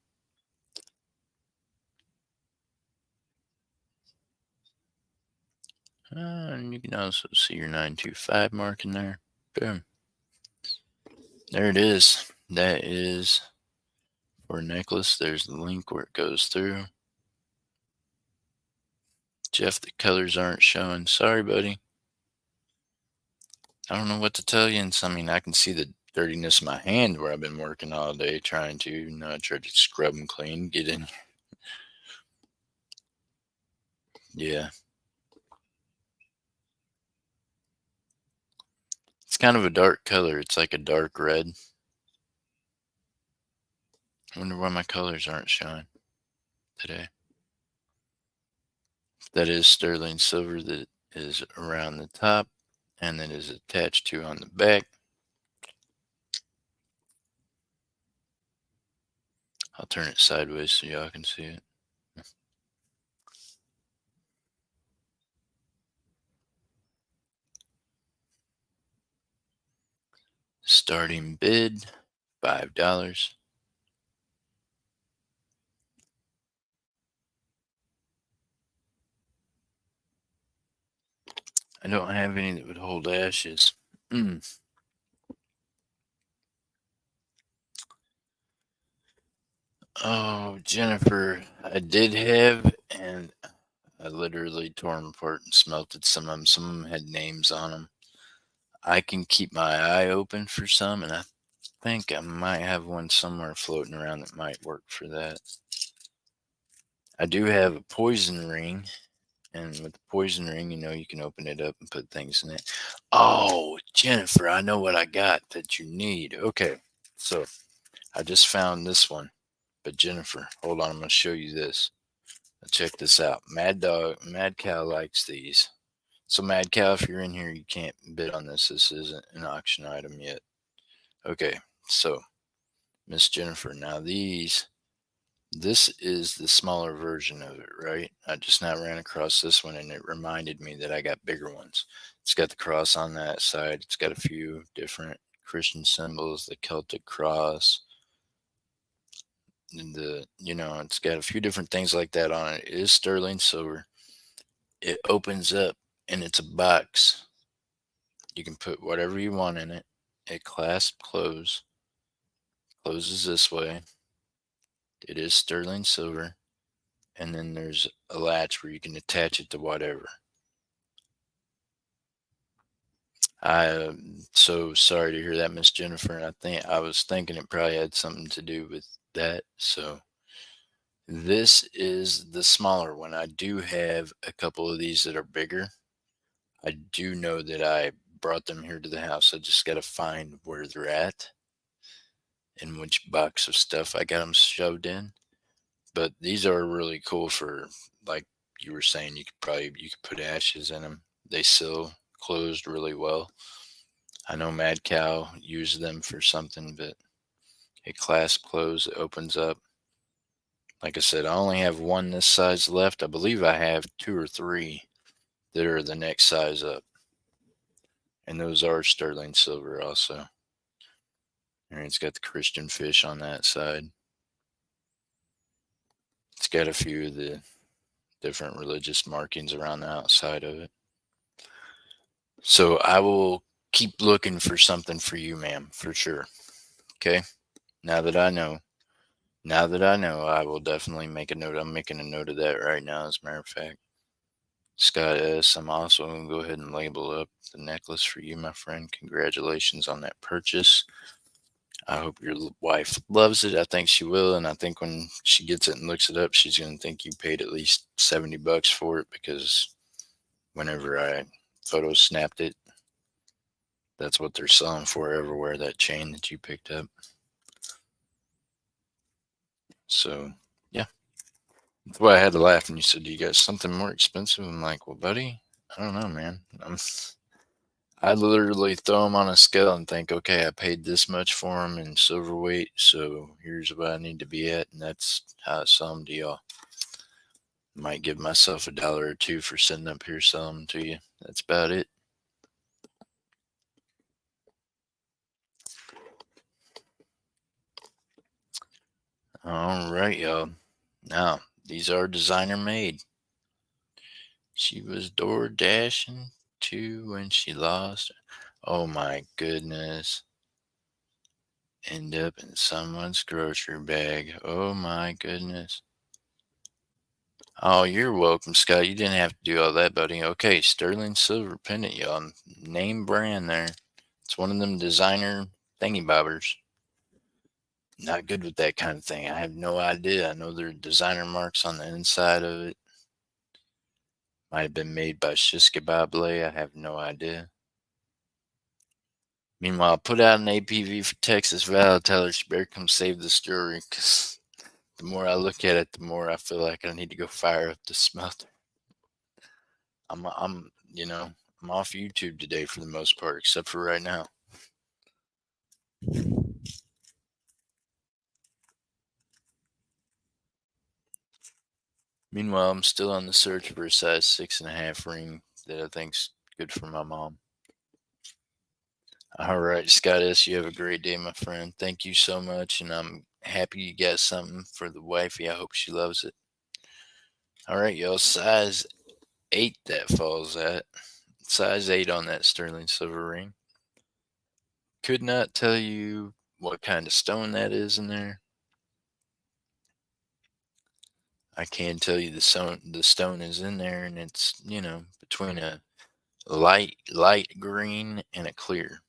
And you can also see your 925 mark in there. Boom. There it is. That is for a necklace. There's the link where it goes through. Jeff, the colors aren't showing. Sorry, buddy. I don't know what to tell you. And so, I mean, I can see the dirtiness in my hand where I've been working all day trying to, try to scrub them clean, get in. Yeah. kind of a dark color. It's like a dark red. I wonder why my colors aren't showing today. That is sterling silver that is around the top and that is attached to on the back. I'll turn it sideways so y'all can see it. Starting bid, $5. I don't have any that would hold ashes. Oh, Jennifer, I did have, and I literally tore them apart and smelted some of them. Some of them had names on them. I can keep my eye open for some, and I think I might have one somewhere floating around that might work for that. I do have a poison ring, and with the poison ring, you can open it up and put things in it. Oh, Jennifer, I know what I got that you need. Okay, so I just found this one. But Jennifer, hold on, I'm going to show you this. Now check this out. Mad Cow likes these. So Mad Cow, if you're in here, you can't bid on this. This isn't an auction item yet. Okay, so Miss Jennifer, now this is the smaller version of it, right? I just now ran across this one and it reminded me that I got bigger ones. It's got the cross on that side. It's got a few different Christian symbols, the Celtic cross, and it's got a few different things like that on it. It is sterling silver. It opens up and it's a box. You can put whatever you want in it. It clasps closes this way. It is sterling silver. And then there's a latch where you can attach it to whatever. I'm so sorry to hear that, Miss Jennifer. And I was thinking it probably had something to do with that. So this is the smaller one. I do have a couple of these that are bigger. I do know that I brought them here to the house. I just got to find where they're at and which box of stuff I got them shoved in. But these are really cool for, like you were saying, you could put ashes in them. They seal closed really well. I know Mad Cow used them for something, but it clasp close, it opens up. Like I said, I only have one this size left. I believe I have two or three that are the next size up. And those are sterling silver also. And it's got the Christian fish on that side. It's got a few of the different religious markings around the outside of it. So I will keep looking for something for you, ma'am, for sure. Okay. Now that I know, I will definitely make a note. I'm making a note of that right now, as a matter of fact. Scott S., I'm also going to go ahead and label up the necklace for you, my friend. Congratulations on that purchase. I hope your wife loves it. I think she will. And I think when she gets it and looks it up, she's going to think you paid at least $70 for it, because whenever I photo snapped it, that's what they're selling for everywhere, that chain that you picked up. So, yeah. That's why I had to laugh when you said, "Do you got something more expensive?" I'm like, well, buddy, I don't know, man. I literally throw them on a scale and think, okay, I paid this much for them in silver weight, so here's what I need to be at, and that's how I sell them to y'all. Might give myself $1 or two for sitting up here selling them to you. That's about it. All right, y'all. Now, these are designer made. She was door dashing too when she lost. Oh my goodness. End up in someone's grocery bag. Oh my goodness. Oh, you're welcome, Scott. You didn't have to do all that, buddy. Okay, sterling silver pendant, y'all. Name brand there. It's one of them designer thingy bobbers. Not good with that kind of thing. I have no idea. I know there are designer marks on the inside of it. Might have been made by Shiska Boblé. I have no idea. Meanwhile, put out an APV for Texas Val. Tell her she better come save this jewelry, because the more I look at it, the more I feel like I need to go fire up the smelter. I'm off YouTube today for the most part, except for right now. Meanwhile, I'm still on the search for a size 6.5 ring that I think's good for my mom. All right, Scott S., you have a great day, my friend. Thank you so much, and I'm happy you got something for the wifey. I hope she loves it. All right, y'all, size 8 that falls at. Size 8 on that sterling silver ring. Could not tell you what kind of stone that is in there. I can tell you the stone is in there, and it's, between a light green and a clear.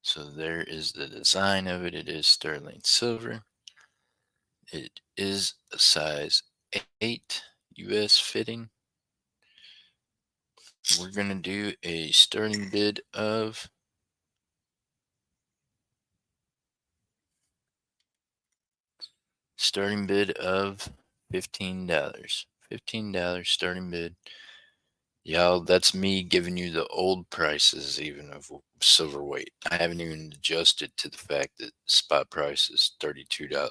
So there is the design of it. It is sterling silver. It is a size 8 US fitting. We're going to do a starting bid of $15. $15 starting bid. Y'all, that's me giving you the old prices even of silver weight. I haven't even adjusted to the fact that spot price is $32.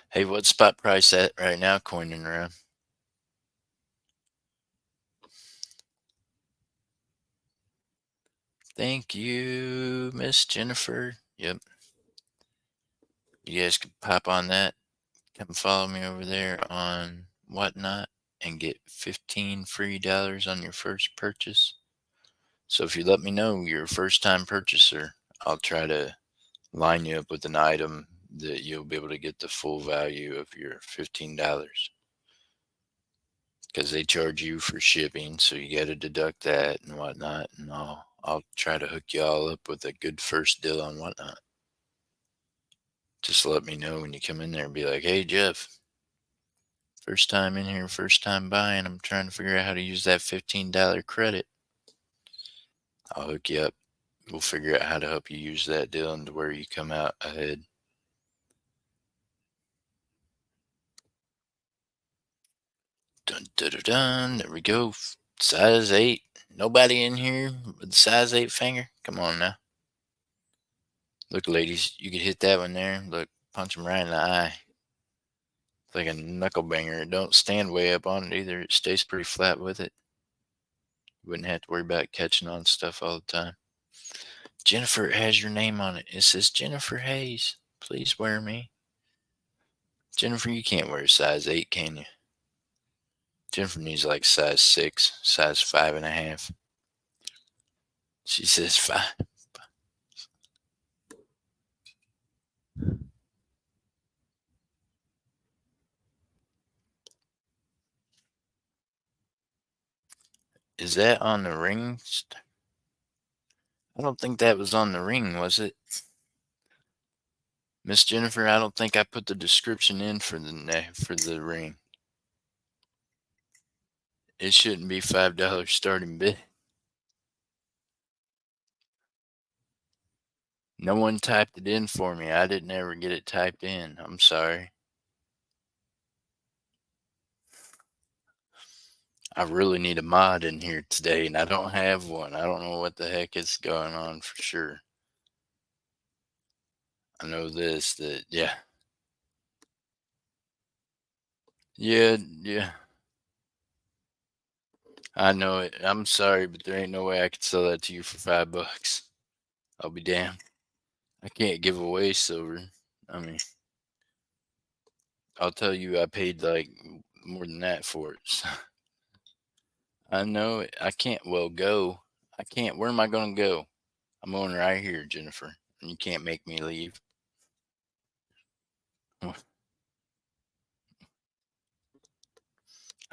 Hey, what's spot price at right now, coining around? Thank you, Miss Jennifer. Yep. You guys can pop on that. Come follow me over there on Whatnot and get 15 free dollars on your first purchase. So if you let me know you're a first time purchaser, I'll try to line you up with an item that you'll be able to get the full value of your $15, because they charge you for shipping, so you got to deduct that and whatnot. And I'll try to hook you all up with a good first deal on Whatnot. Just let me know when you come in there and be like, "Hey Jeff, first time in here, first time buying. I'm trying to figure out how to use that $15 credit." I'll hook you up. We'll figure out how to help you use that deal and to where you come out ahead. Dun dun dun dun. There we go. Size 8. Nobody in here with the size 8 finger? Come on now. Look, ladies, you could hit that one there. Look, punch him right in the eye. It's like a knuckle banger. It don't stand way up on it either. It stays pretty flat with it. You wouldn't have to worry about catching on stuff all the time. Jennifer has your name on it. It says Jennifer Hayes. Please wear me. Jennifer, you can't wear a size 8, can you? Jennifer needs like size 6, size 5.5. She says 5. Is that on the ring? I don't think that was on the ring, was it? Miss Jennifer, I don't think I put the description in for the ring. It shouldn't be $5 starting bid. No one typed it in for me. I didn't ever get it typed in. I'm sorry. I really need a mod in here today, and I don't have one. I don't know what the heck is going on for sure. I know that yeah. Yeah, yeah. I know it. I'm sorry, but there ain't no way I could sell that to you for $5. I'll be damned. I can't give away silver. I mean, I'll tell you, I paid like more than that for it. So, I know it. I can't. Well, go. I can't. Where am I going to go? I'm going right here, Jennifer, and you can't make me leave.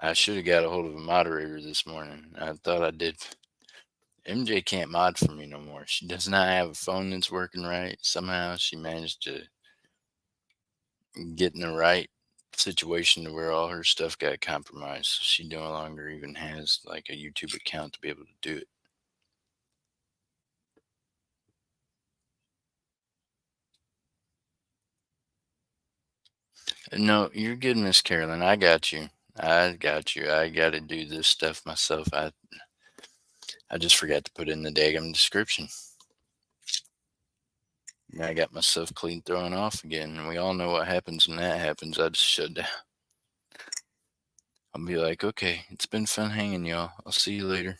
I should have got a hold of a moderator this morning. I thought I did. MJ can't mod for me no more. She does not have a phone that's working right. Somehow she managed to get in the right situation to where all her stuff got compromised. So she no longer even has like a YouTube account to be able to do it. No, you're good, Miss Carolyn. I got you. I got you. I got to do this stuff myself. I just forgot to put in the daggum description. I got myself clean thrown off again. And we all know what happens when that happens. I just shut down. I'll be like, okay, it's been fun hanging, y'all. I'll see you later.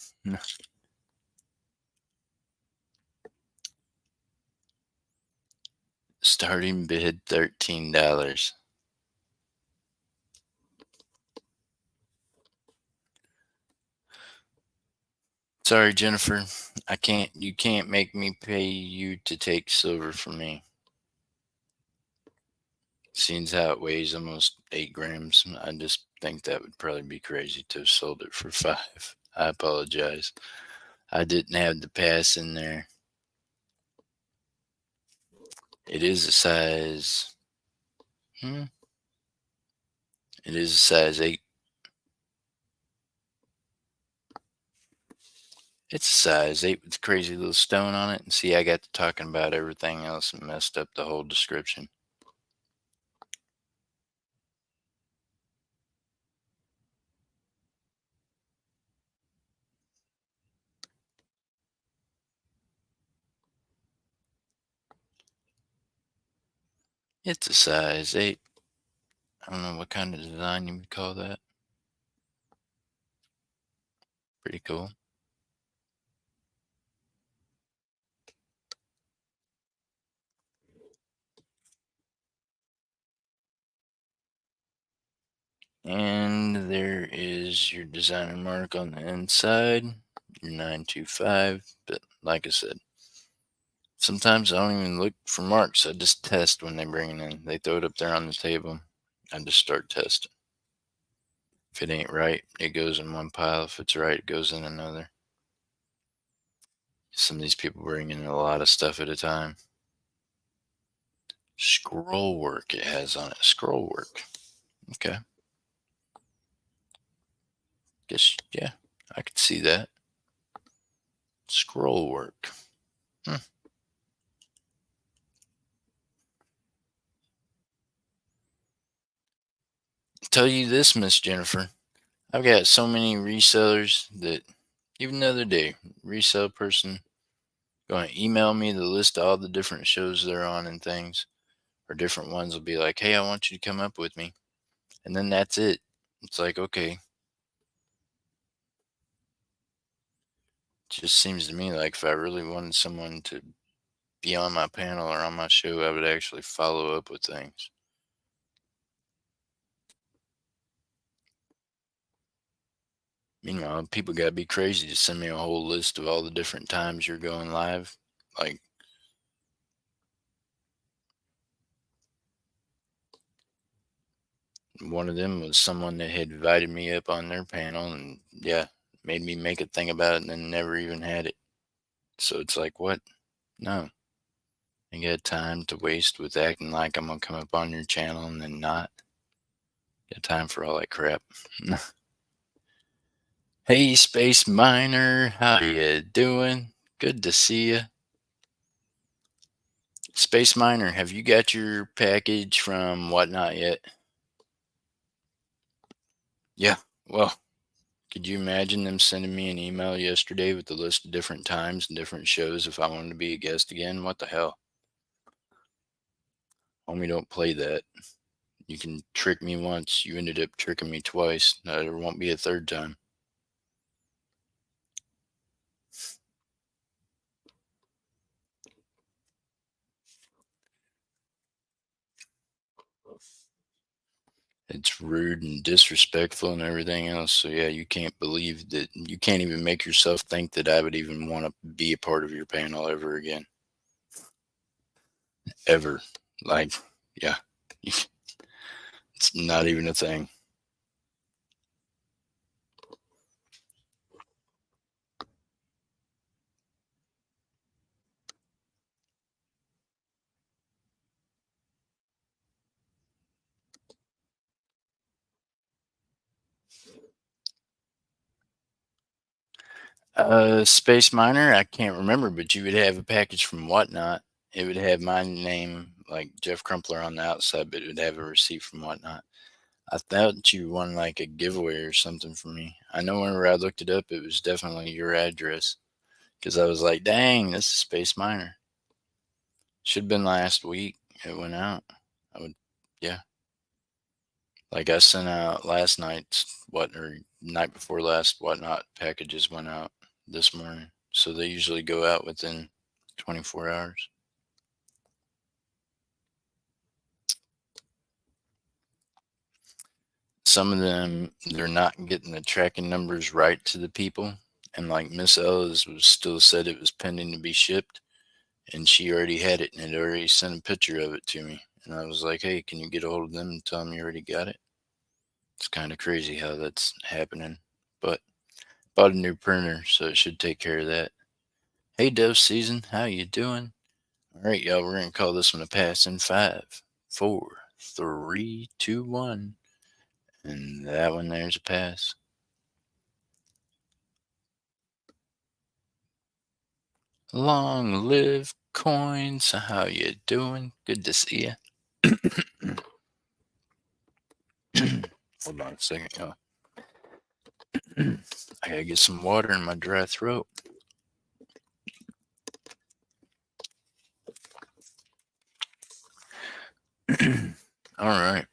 Starting bid $13. Sorry, Jennifer. I can't. You can't make me pay you to take silver from me. Seeing how it weighs almost 8 grams, I just think that would probably be crazy to have sold it for 5. I apologize. I didn't have the pass in there. It is a size. Hmm, it is a size 8. It's a size 8 with a crazy little stone on it. And see, I got to talking about everything else and messed up the whole description. It's a size 8. I don't know what kind of design you would call that. Pretty cool. And there is your designer mark on the inside, your 925. But like I said, sometimes I don't even look for marks. I just test when they bring it in. They throw it up there on the table. I just start testing. If it ain't right, it goes in one pile. If it's right, it goes in another. Some of these people bring in a lot of stuff at a time. Scroll work it has on it. Scroll work. Okay. Guess, yeah, I could see that. Scroll work. Hmm. Tell you this, Miss Jennifer. I've got so many resellers that even the other day, resale person going to email me the list of all the different shows they're on and things, or different ones will be like, hey, I want you to come up with me. And then that's it. It's like, okay. It just seems to me like if I really wanted someone to be on my panel or on my show, I would actually follow up with things. Meanwhile, people got to be crazy to send me a whole list of all the different times you're going live. Like, one of them was someone that had invited me up on their panel and, yeah, made me make a thing about it and then never even had it. So it's like, what? No. I got time to waste with acting like I'm going to come up on your channel and then not. Got time for all that crap. Hey, Space Miner, how you doing? Good to see you. Space Miner, have you got your package from Whatnot yet? Yeah. Well, could you imagine them sending me an email yesterday with the list of different times and different shows if I wanted to be a guest again? What the hell? Homie, don't play that. You can trick me once. You ended up tricking me twice. Now, there won't be a third time. It's rude and disrespectful and everything else. So, yeah, you can't believe that. You can't even make yourself think that I would even want to be a part of your panel ever again. Ever. Like, yeah. It's not even a thing. Space Miner, I can't remember, but you would have a package from Whatnot. It would have my name, like Jeff Crumpler, on the outside, but it would have a receipt from Whatnot. I thought you won like a giveaway or something from me. I know whenever I looked it up, it was definitely your address because I was like, dang, this is Space Miner. Should have been last week. It went out. I would, yeah. Like I sent out last night's or night before last Whatnot packages went out this morning. So they usually go out within 24 hours. Some of them, they're not getting the tracking numbers right to the people. And like Miss Ellis was still said it was pending to be shipped. And she already had it and had already sent a picture of it to me. And I was like, hey, can you get a hold of them and tell them you already got it? It's kind of crazy how that's happening. But bought a new printer, so it should take care of that. Hey, Dove Season, how you doing? All right, y'all, we're going to call this one a pass in 5, 4, 3, 2, 1. And that one there's a pass. Long live coins. How you doing? Good to see you. Hold on a second, y'all. I gotta get some water in my dry throat. All right.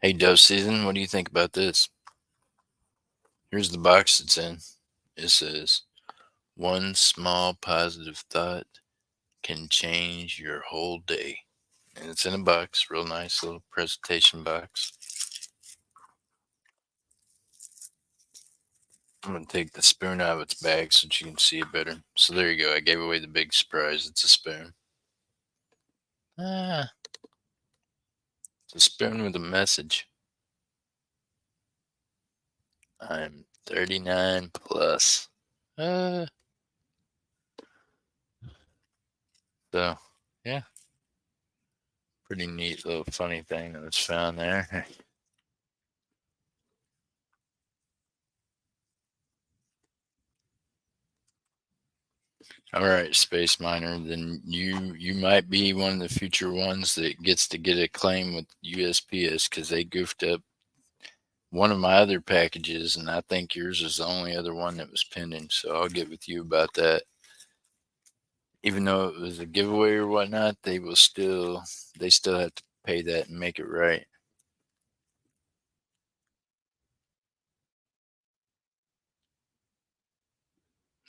Hey, Dove Season, what do you think about this? Here's the box it's in. It says, one small positive thought can change your whole day. And it's in a box, real nice little presentation box. I'm going to take the spoon out of its bag so that you can see it better. So there you go. I gave away the big surprise. It's a spoon. Ah, it's a spoon with a message. I'm 39 plus. Uh, so, yeah. Pretty neat little funny thing that was found there. All right, Space Miner. Then you might be one of the future ones that gets to get a claim with USPS because they goofed up one of my other packages, and I think yours is the only other one that was pending. So I'll get with you about that. Even though it was a giveaway or whatnot, they still have to pay that and make it right.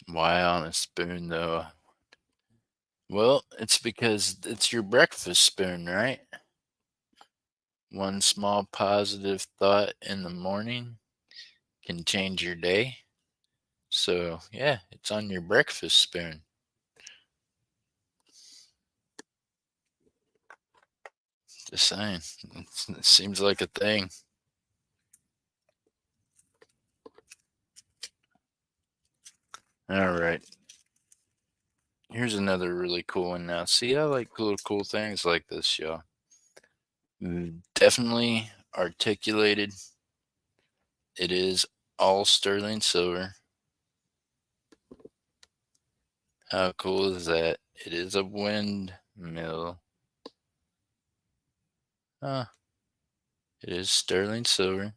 Why on a spoon though? Well, it's because it's your breakfast spoon, right? One small positive thought in the morning can change your day. So, yeah, it's on your breakfast spoon. Just saying. It seems like a thing. All right. Here's another really cool one now. See, I like cool things like this, y'all. Definitely articulated. It is all sterling silver. How cool is that? It is a windmill. Huh. It is sterling silver.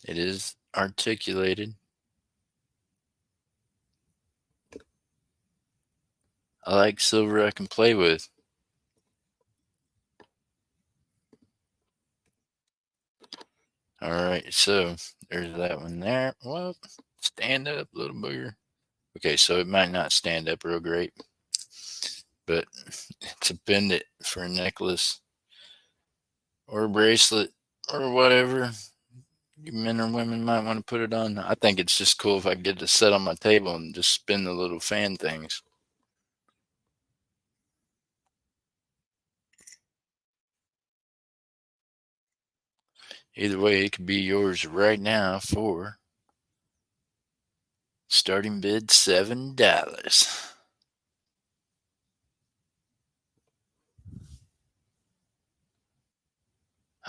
It is articulated. I like silver I can play with. All right, so there's that one there. Well, stand up, little booger. Okay, so it might not stand up real great, but it's a pendant for a necklace or a bracelet or whatever you men or women might want to put it on. I think it's just cool if I get to sit on my table and just spin the little fan things. Either way, it could be yours right now for starting bid $7.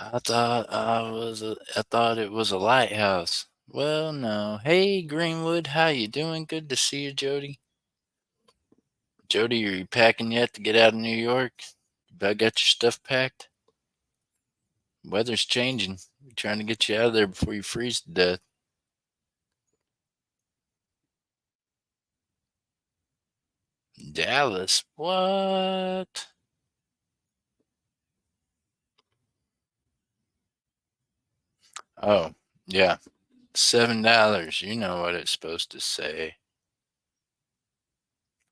I thought it was a lighthouse. Well, no. Hey, Greenwood, how you doing? Good to see you, Jody. Jody, are you packing yet to get out of New York? About got your stuff packed? Weather's changing. We're trying to get you out of there before you freeze to death. Dallas? What? Oh, yeah. $7. You know what it's supposed to say.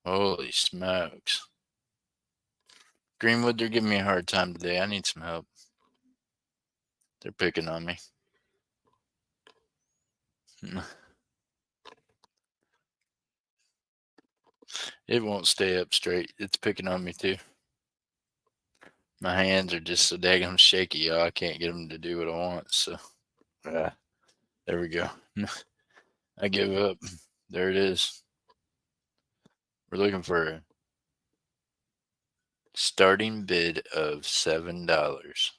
Holy smokes. Greenwood, they're giving me a hard time today. I need some help. They're picking on me. It won't stay up straight. It's picking on me too. My hands are just so daggum shaky, y'all. I can't get them to do what I want. So, there we go. I give up. There it is. We're looking for a starting bid of $7.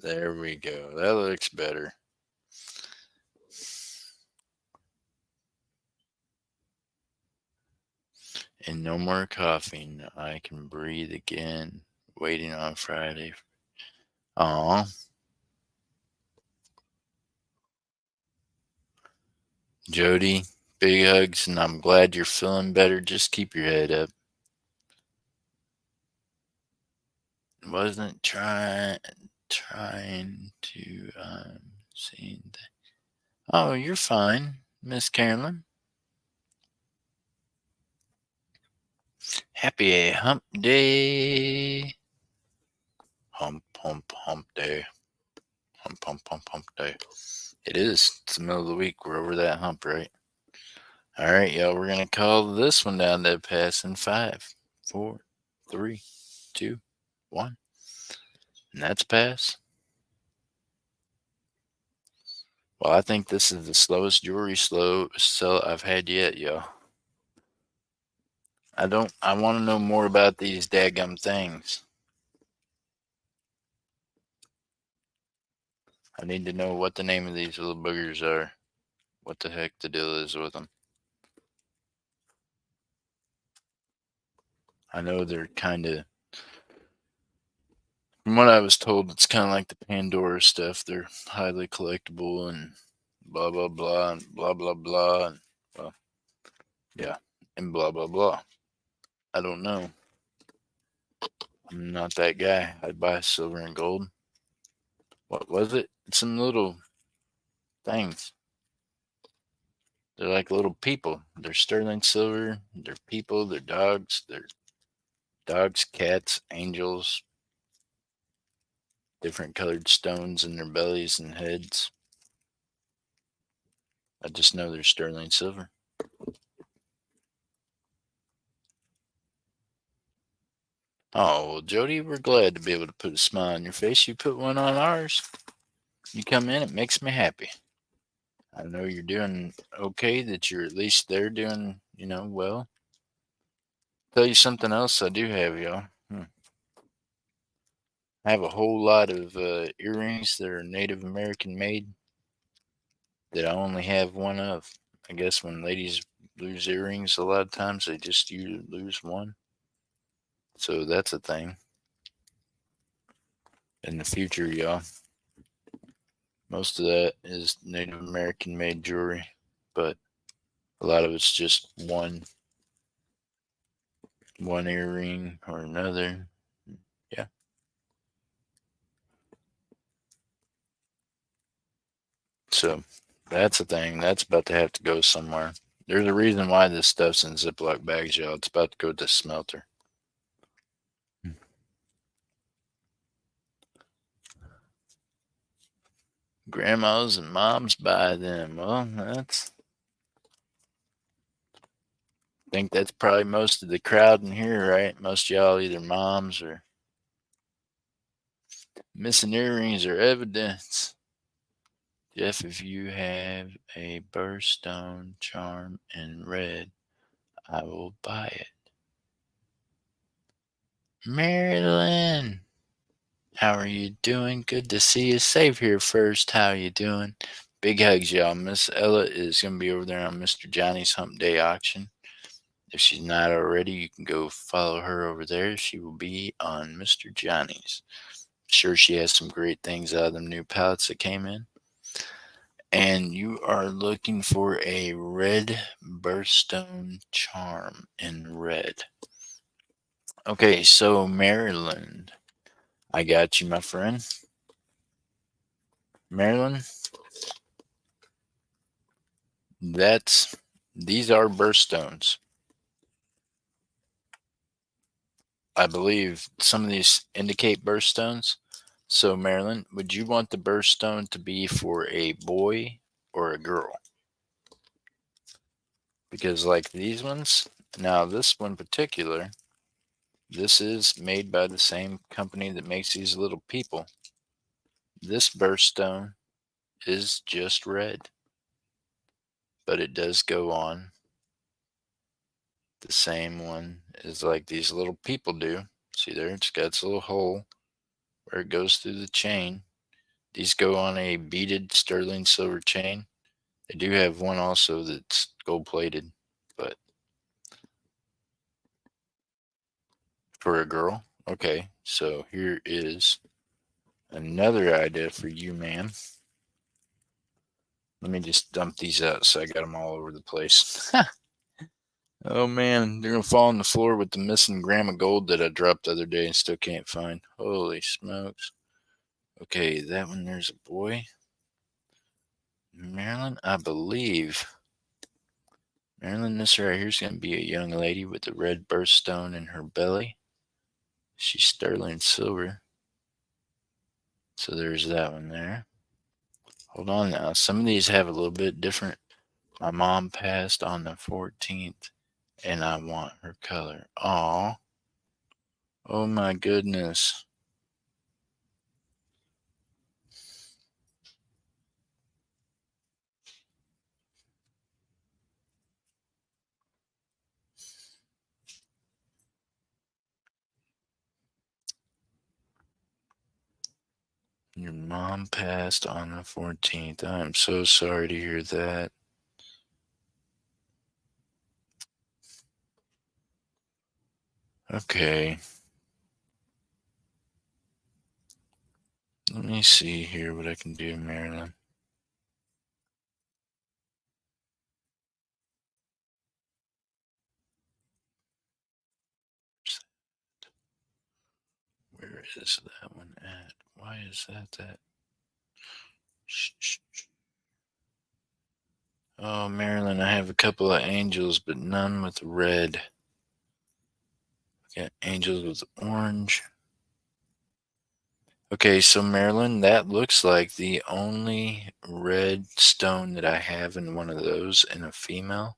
There we go. That looks better. And no more coughing. I can breathe again. Waiting on Friday. Aw. Jody, big hugs, and I'm glad you're feeling better. Just keep your head up. Wasn't trying to see. Oh, you're fine, Miss Carolyn. Happy hump day. Hump, hump, hump day. Hump, hump, hump, hump day. It is. It's the middle of the week. We're over that hump, right? All right, y'all. We're going to call this one down to pass in 5, 4, 3, 2, 1. And that's pass. Well, I think this is the slowest jewelry sell I've had yet, y'all. I want to know more about these daggum things. I need to know what the name of these little boogers are. What the heck the deal is with them. I know they're kind of, from what I was told, it's kind of like the Pandora stuff. They're highly collectible and blah, blah, blah, and blah, blah, blah. And, well, yeah, and blah, blah, blah. I don't know. I'm not that guy. I'd buy silver and gold. What was it? It's some little things. They're like little people. They're sterling silver. They're people. They're dogs. They're dogs, cats, angels, different colored stones in their bellies and heads. I just know they're sterling silver. Oh, well, Jody, we're glad to be able to put a smile on your face. You put one on ours. You come in, it makes me happy. I know you're doing okay, that you're at least there doing, well. Tell you something else I do have, y'all. I have a whole lot of earrings that are Native American made that I only have one of. I guess when ladies lose earrings, a lot of times they just usually lose one. So that's a thing. In the future, y'all. Most of that is Native American made jewelry, but a lot of it's just one earring or another. Yeah. So that's a thing. That's about to have to go somewhere. There's a reason why this stuff's in Ziploc bags, y'all. It's about to go to the smelter. Grandmas and moms buy them. Well, I think that's probably most of the crowd in here, right? Most of y'all either moms or missing earrings or evidence. Jeff, if you have a birthstone charm in red, I will buy it. Marilyn. How are you doing? Good to see you. Save here first. How you doing? Big hugs, y'all. Miss Ella is going to be over there on Mr. Johnny's Hump Day auction. If she's not already, you can go follow her over there. She will be on Mr. Johnny's. Sure, she has some great things out of them new pallets that came in. And you are looking for a red birthstone charm in red. Okay, so Maryland. I got you, my friend. Maryland, these are birthstones. I believe some of these indicate birthstones. So, Marilyn, would you want the birthstone to be for a boy or a girl? Because, like these ones, now this one particular, this is made by the same company that makes these little people. This birthstone is just red, but it does go on the same one as like these little people do. See there, it's got its little hole where it goes through the chain. These go on a beaded sterling silver chain. They do have one also that's gold plated, but for a girl. Okay, so here is another idea for you, man. Let me just dump these out so I got them all over the place. Oh man, they're gonna fall on the floor with the missing gram of gold that I dropped the other day and still can't find. Holy smokes. Okay, that one there's a boy. Marilyn, I believe. Marilyn, this right here is going to be a young lady with a red birthstone in her belly. She's sterling silver. So there's that one there. Hold on now. Some of these have a little bit different. My mom passed on the 14th, and I want her color. Aw. Oh my goodness. Your mom passed on the 14th. I am so sorry to hear that. Okay. Let me see here what I can do, Marilyn. Where is that one at? Why is that? Shh, shh, shh. Oh, Marilyn, I have a couple of angels, but none with red. Got angels with orange. Okay, so Marilyn, that looks like the only red stone that I have in one of those in a female.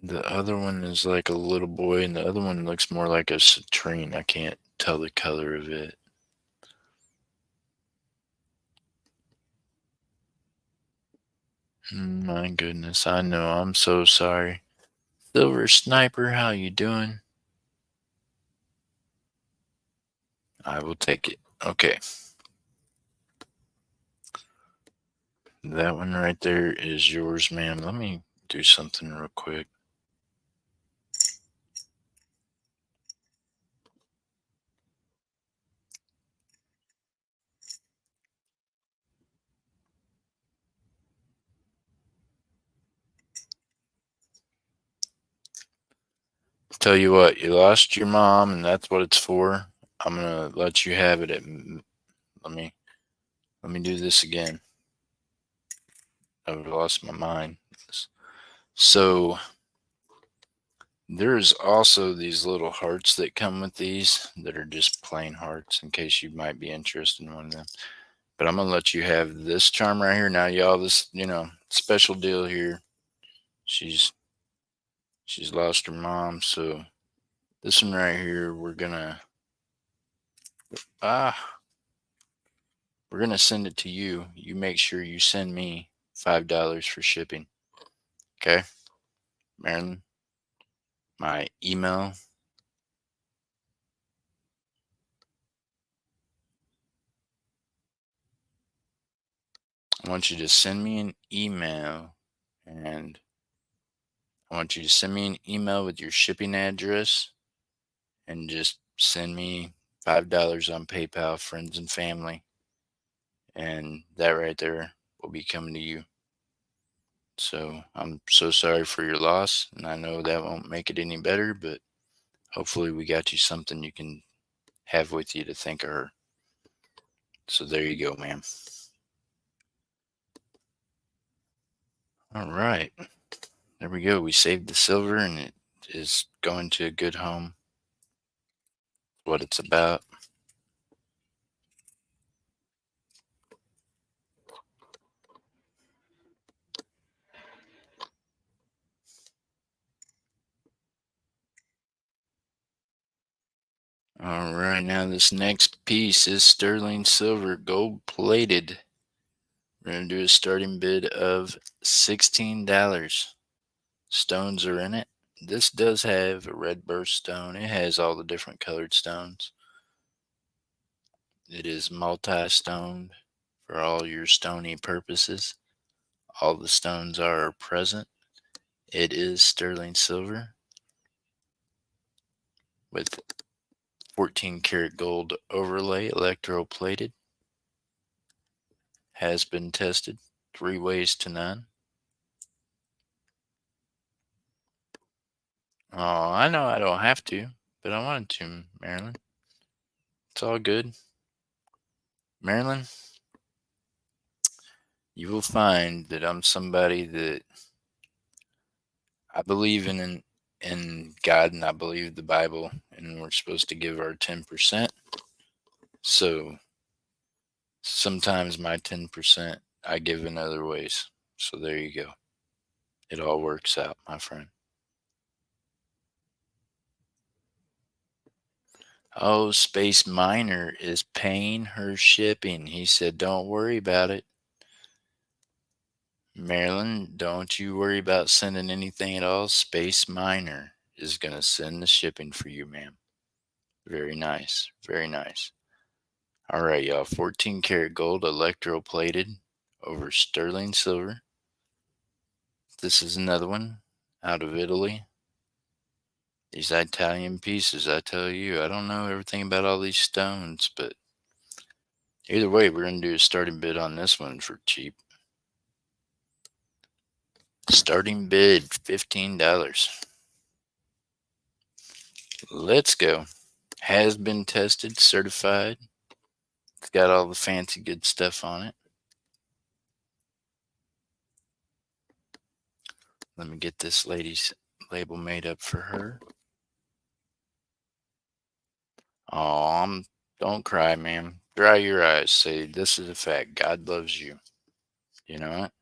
The other one is like a little boy, and the other one looks more like a citrine. I can't tell the color of it. My goodness, I know. I'm so sorry. Silver Sniper, how you doing? I will take it. Okay. That one right there is yours, ma'am. Let me do something real quick. Tell you what, you lost your mom, and that's what it's for. I'm gonna let you have it. Let me do this again. I've lost my mind. So there's also these little hearts that come with these that are just plain hearts. In case you might be interested in one of them. But I'm gonna let you have this charm right here. Now, y'all, this special deal here. She's lost her mom, so this one right here, ah we're gonna send it to you. You make sure you send me $5 for shipping. Okay, Marilyn. my email. I want you to send me an email, and I want you to send me an email with your shipping address, and just send me $5 on PayPal, friends and family, and that right there will be coming to you. So I'm so sorry for your loss, and I know that won't make it any better, but hopefully we got you something you can have with you to think of her. So there you go, ma'am. All right. There we go. We saved the silver and it is going to a good home. What it's about. All right. Now, this next piece is sterling silver, gold plated. We're going to do a starting bid of $16. Stones are in it. This does have a red burst stone. It has all the different colored stones. It is multi-stoned for all your stony purposes. All the stones are present. It is sterling silver with 14 karat gold overlay, electroplated. Has been tested 3 ways to none. Oh, I know I don't have to, but I wanted to, Marilyn. It's all good. Marilyn, you will find that I'm somebody that I believe in God, and I believe the Bible, and we're supposed to give our 10%. So sometimes my 10% I give in other ways. So there you go. It all works out, my friend. Oh, Space Miner is paying her shipping. He said, don't worry about it. Marilyn, don't you worry about sending anything at all. Space Miner is going to send the shipping for you, ma'am. Very nice. Very nice. All right, y'all. 14 karat gold electroplated over sterling silver. This is another one out of Italy. These Italian pieces, I tell you, I don't know everything about all these stones, but either way, we're going to do a starting bid on this one for cheap. Starting bid $15. Let's go. Has been tested, certified. It's got all the fancy good stuff on it. Let me get this lady's label made up for her. Oh, don't cry, ma'am. Dry your eyes. Say, this is a fact. God loves you. You know what?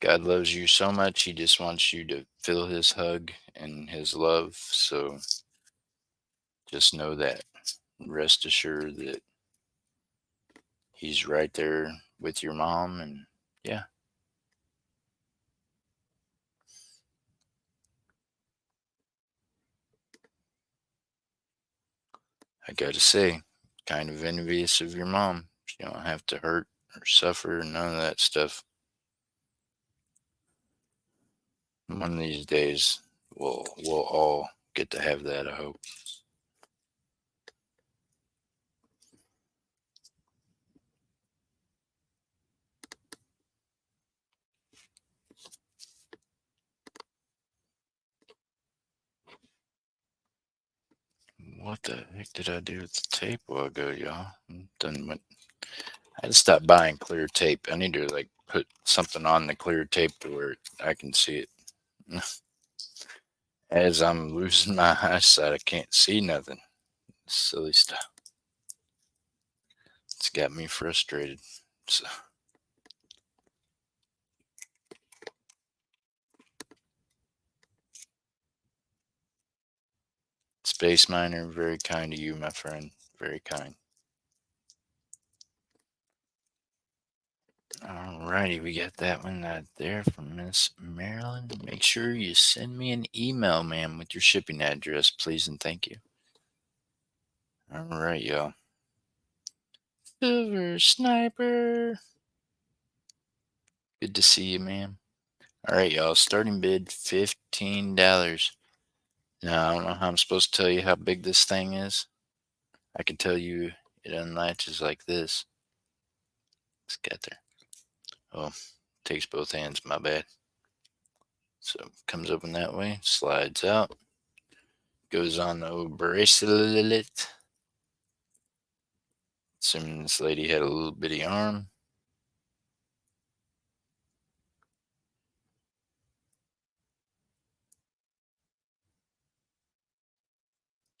God loves you so much, he just wants you to feel his hug and his love. So just know that. Rest assured that he's right there with your mom. And yeah, I gotta say, kind of envious of your mom. You don't have to hurt or suffer, none of that stuff. One of these days, we'll all get to have that, I hope. What the heck did I do with the tape a while ago, y'all? I'm done with. I had to stop buying clear tape. I need to like put something on the clear tape to where I can see it. As I'm losing my eyesight, I can't see nothing. Silly stuff. It's got me frustrated. So, Space Miner, very kind to you, my friend. Very kind. Alrighty, we got that one right there from Miss Marilyn. Make sure you send me an email, ma'am, with your shipping address, please, and thank you. All right, y'all. Silver Sniper. Good to see you, ma'am. All right, y'all. Starting bid $15. Now, I don't know how I'm supposed to tell you how big this thing is. I can tell you it unlatches like this. Let's get there. Oh, takes both hands, my bad. So, comes open that way, slides out, goes on the old bracelet. Assuming this lady had a little bitty arm.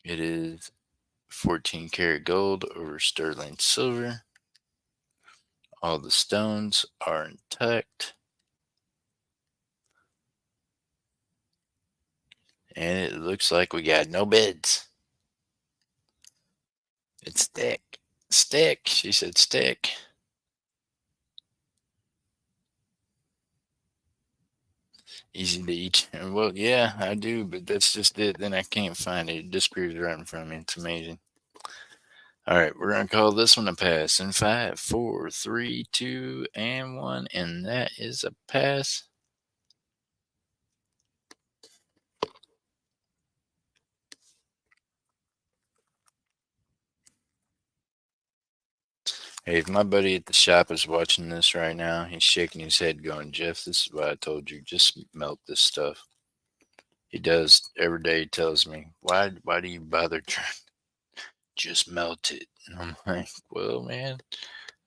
It is 14 karat gold over sterling silver. All the stones are intact. And it looks like we got no bids. It's stick. Stick. She said stick. Easy to eat. Well, yeah, I do, but that's just it. Then I can't find it. It disappears right in front of me. It's amazing. All right, we're going to call this one a pass in 5, 4, 3, 2, and 1. And that is a pass. Hey, if my buddy at the shop is watching this right now, he's shaking his head going, Jeff, this is what I told you. Just melt this stuff. He does every day. He tells me, why do you bother trying? Just melt it. And I'm like, well, man,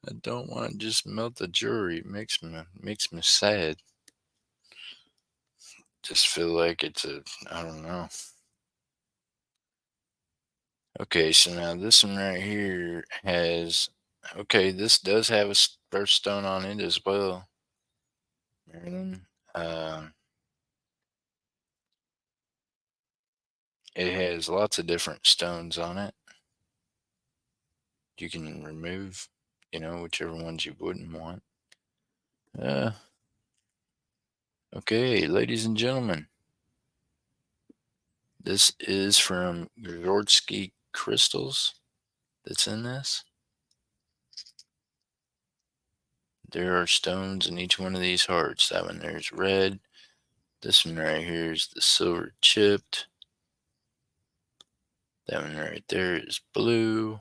I don't want to just melt the jewelry. It makes me sad. Just feel like I don't know. Okay, so now this one right here okay, this does have a birthstone on it as well. Maryland. It has lots of different stones on it. You can remove, whichever ones you wouldn't want. Uh, okay, ladies and gentlemen, this is from Gordsky Crystals that's in this. There are stones in each one of these hearts. That one there's red. This one right here is the silver chipped. That one right there is blue.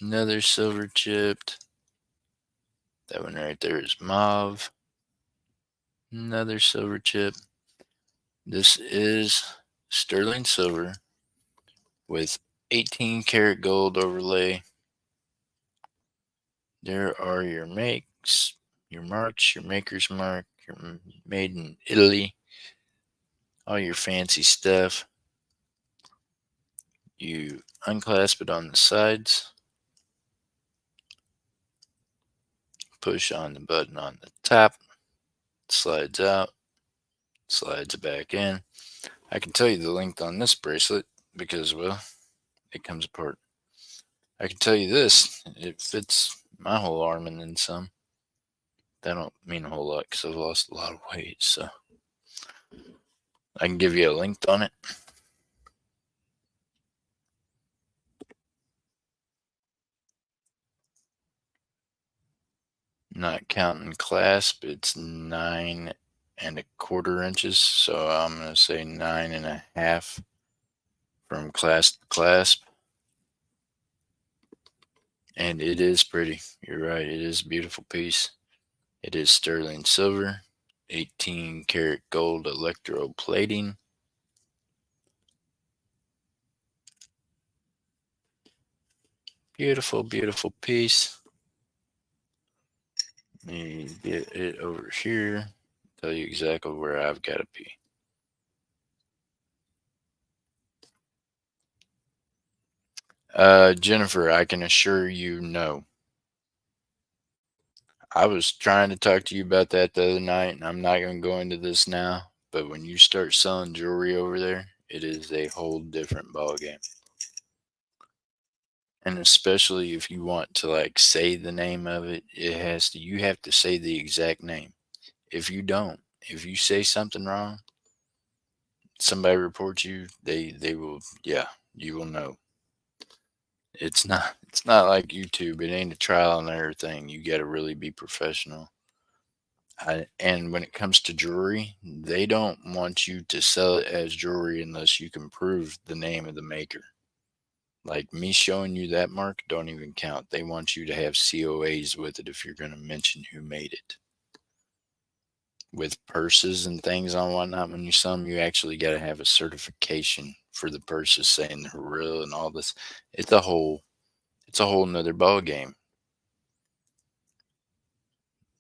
Another silver chipped. That one right there is mauve. Another silver chip. This is sterling silver with 18 karat gold overlay. There are your makes, your marks, your maker's mark, your made in Italy, all your fancy stuff. You unclasp it on the sides, push on the button on the top, slides out, slides back in. I can tell you the length on this bracelet because, well, it comes apart. I can tell you this, it fits my whole arm and then some. That don't mean a whole lot because I've lost a lot of weight, so I can give you a length on it. Not counting clasp, it's 9 1/4 inches, so I'm gonna say 9 1/2 from clasp to clasp. And it is pretty. You're right, it is a beautiful piece. It is sterling silver, 18 karat gold electroplating. Beautiful, beautiful piece. Let me get it over here. Tell you exactly where I've got to be. Jennifer, I can assure you no. I was trying to talk to you about that the other night, and I'm not going to go into this now. But when you start selling jewelry over there, it is a whole different ballgame. And especially if you want to like say the name of it, you have to say the exact name. If you don't, if you say something wrong, somebody reports you, they will, yeah, you will know. It's not like YouTube. It ain't a trial and error thing. You got to really be professional. And when it comes to jewelry, they don't want you to sell it as jewelry unless you can prove the name of the maker. Like me showing you that mark don't even count. They want you to have COAs with it if you're going to mention who made it. With purses and things on whatnot, when you sell them, you actually got to have a certification for the purses saying they're real and all this. It's a whole, it's a whole nother ball game.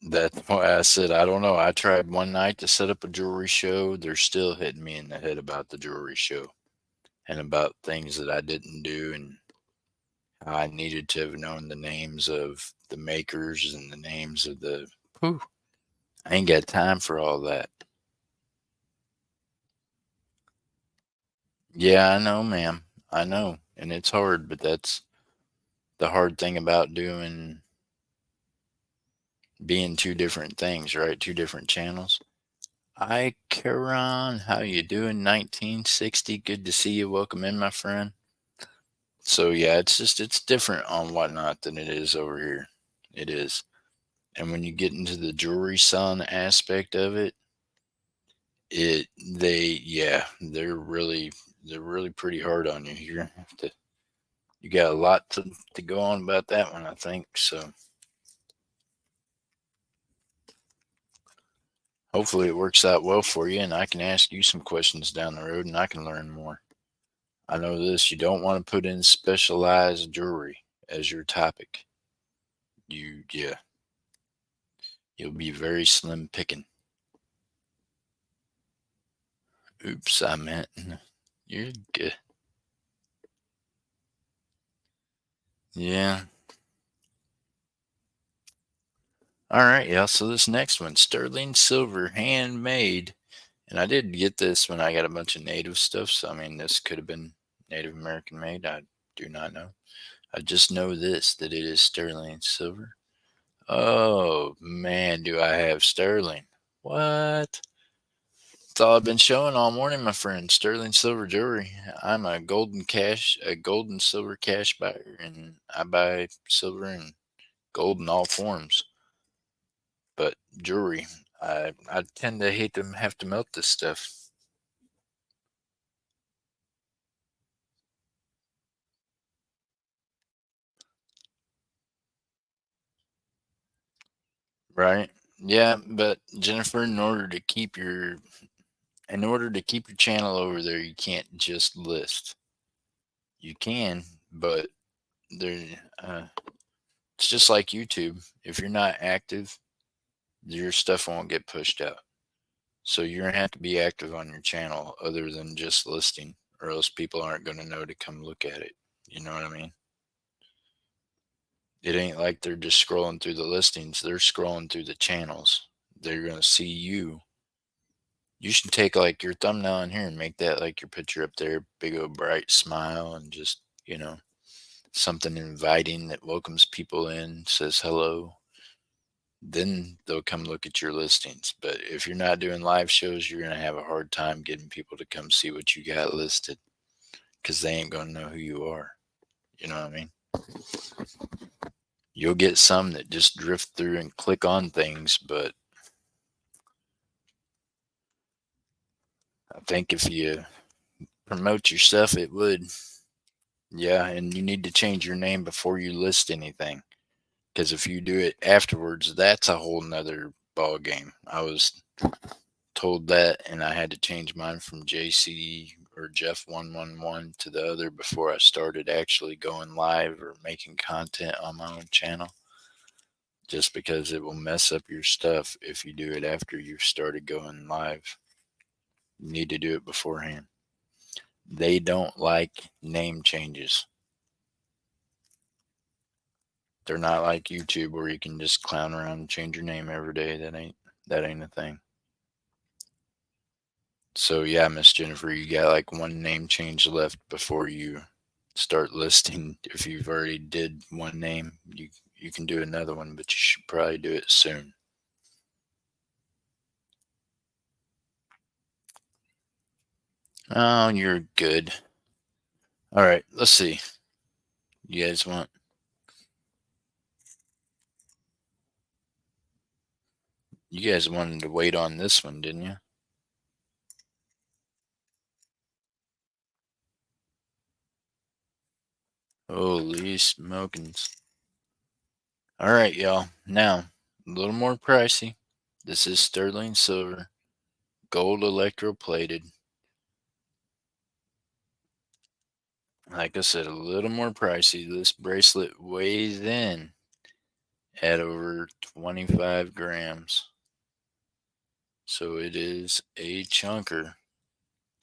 That's why I said I don't know. I tried one night to set up a jewelry show. They're still hitting me in the head about the jewelry show and about things that I didn't do and how I needed to have known the names of the makers and the names of the. Whew, I ain't got time for all that. Yeah, I know, ma'am. I know, and it's hard, but that's the hard thing about doing being two different things, right? Two different channels. Hi, Karan. How you doing? 1960. Good to see you. Welcome in, my friend. So yeah, it's different on whatnot than it is over here. It is. And when you get into the jewelry selling aspect of it, they're really pretty hard on you. You're gonna have to you got a lot to go on about that one, I think. So hopefully it works out well for you and I can ask you some questions down the road and I can learn more. I know this, you don't want to put in specialized jewelry as your topic. Yeah, you'll be very slim picking. Oops, I meant you're good. Yeah. All right, yeah. So this next one, sterling silver, handmade. And I did get this when I got a bunch of native stuff. So I mean, this could have been Native American made. I do not know. I just know this that it is sterling silver. Oh man, do I have sterling? What? That's all I've been showing all morning, my friend. Sterling silver jewelry. I'm a gold and silver cash buyer, and I buy silver and gold in all forms. But jewelry, I tend to hate to have to melt this stuff. Right? Yeah, but Jennifer, in order to keep your channel over there, you can't just list. You can, but there, it's just like YouTube. If you're not active, your stuff won't get pushed out. So you're gonna have to be active on your channel other than just listing, or else people aren't gonna know to come look at it. You know what I mean? It ain't like they're just scrolling through the listings, they're scrolling through the channels. They're gonna see you. You should take like your thumbnail in here and make that like your picture up there, big old bright smile, and just, something inviting that welcomes people in, says hello. Then they'll come look at your listings. But if you're not doing live shows, you're going to have a hard time getting people to come see what you got listed because they ain't going to know who you are. You know what I mean? You'll get some that just drift through and click on things, but I think if you promote your stuff, it would. Yeah, and you need to change your name before you list anything because if you do it afterwards, that's a whole nother ball game. I was told that, and I had to change mine from JC or Jeff 111 to the other before I started actually going live or making content on my own channel. Just because it will mess up your stuff if you do it after you've started going live. You need to do it beforehand. They don't like name changes. They're not like YouTube where you can just clown around and change your name every day. That ain't a thing. So yeah, Miss Jennifer, you got like one name change left before you start listing. If you've already did one name, you can do another one, but you should probably do it soon. Oh, you're good. All right, let's see. You guys want? You guys wanted to wait on this one, didn't you? Holy smokins! All right, y'all. Now a little more pricey. This is sterling silver, gold electroplated. Like I said, a little more pricey. This bracelet weighs in at over 25 grams. So it is a chunker.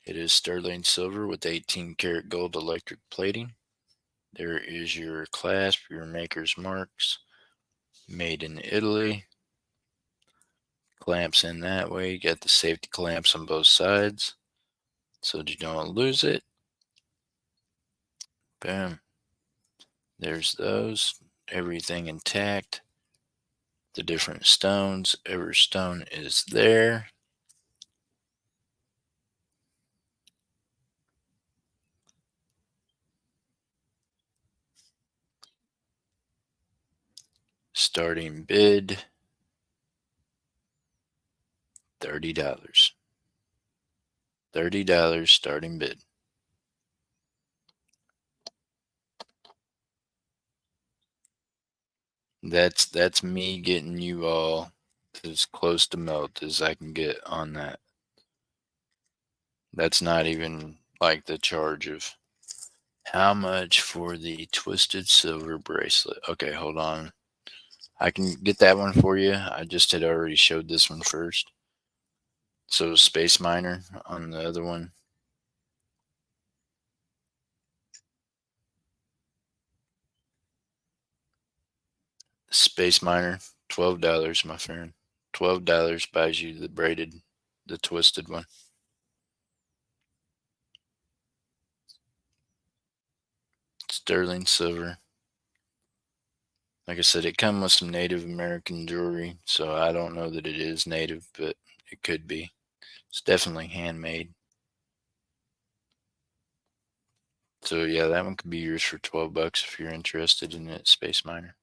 It is sterling silver with 18 karat gold electric plating. There is your clasp, your maker's marks, made in Italy. Clamps in that way. You got the safety clamps on both sides so that you don't lose it. Boom. There's those. Everything intact. The different stones. Every stone is there. Starting bid $30. $30 starting bid. That's me getting you all as close to melt as I can get on that. That's not even like the charge of how much for the twisted silver bracelet. Okay, hold on. I can get that one for you. I just had already showed this one first. So Space Miner on the other one. Space Miner, $12, my friend. $12 buys you the braided, the twisted one. Sterling silver. Like I said, it comes with some Native American jewelry, so I don't know that it is native, but it could be. It's definitely handmade. So yeah, that one could be yours for $12 if you're interested in it, Space Miner.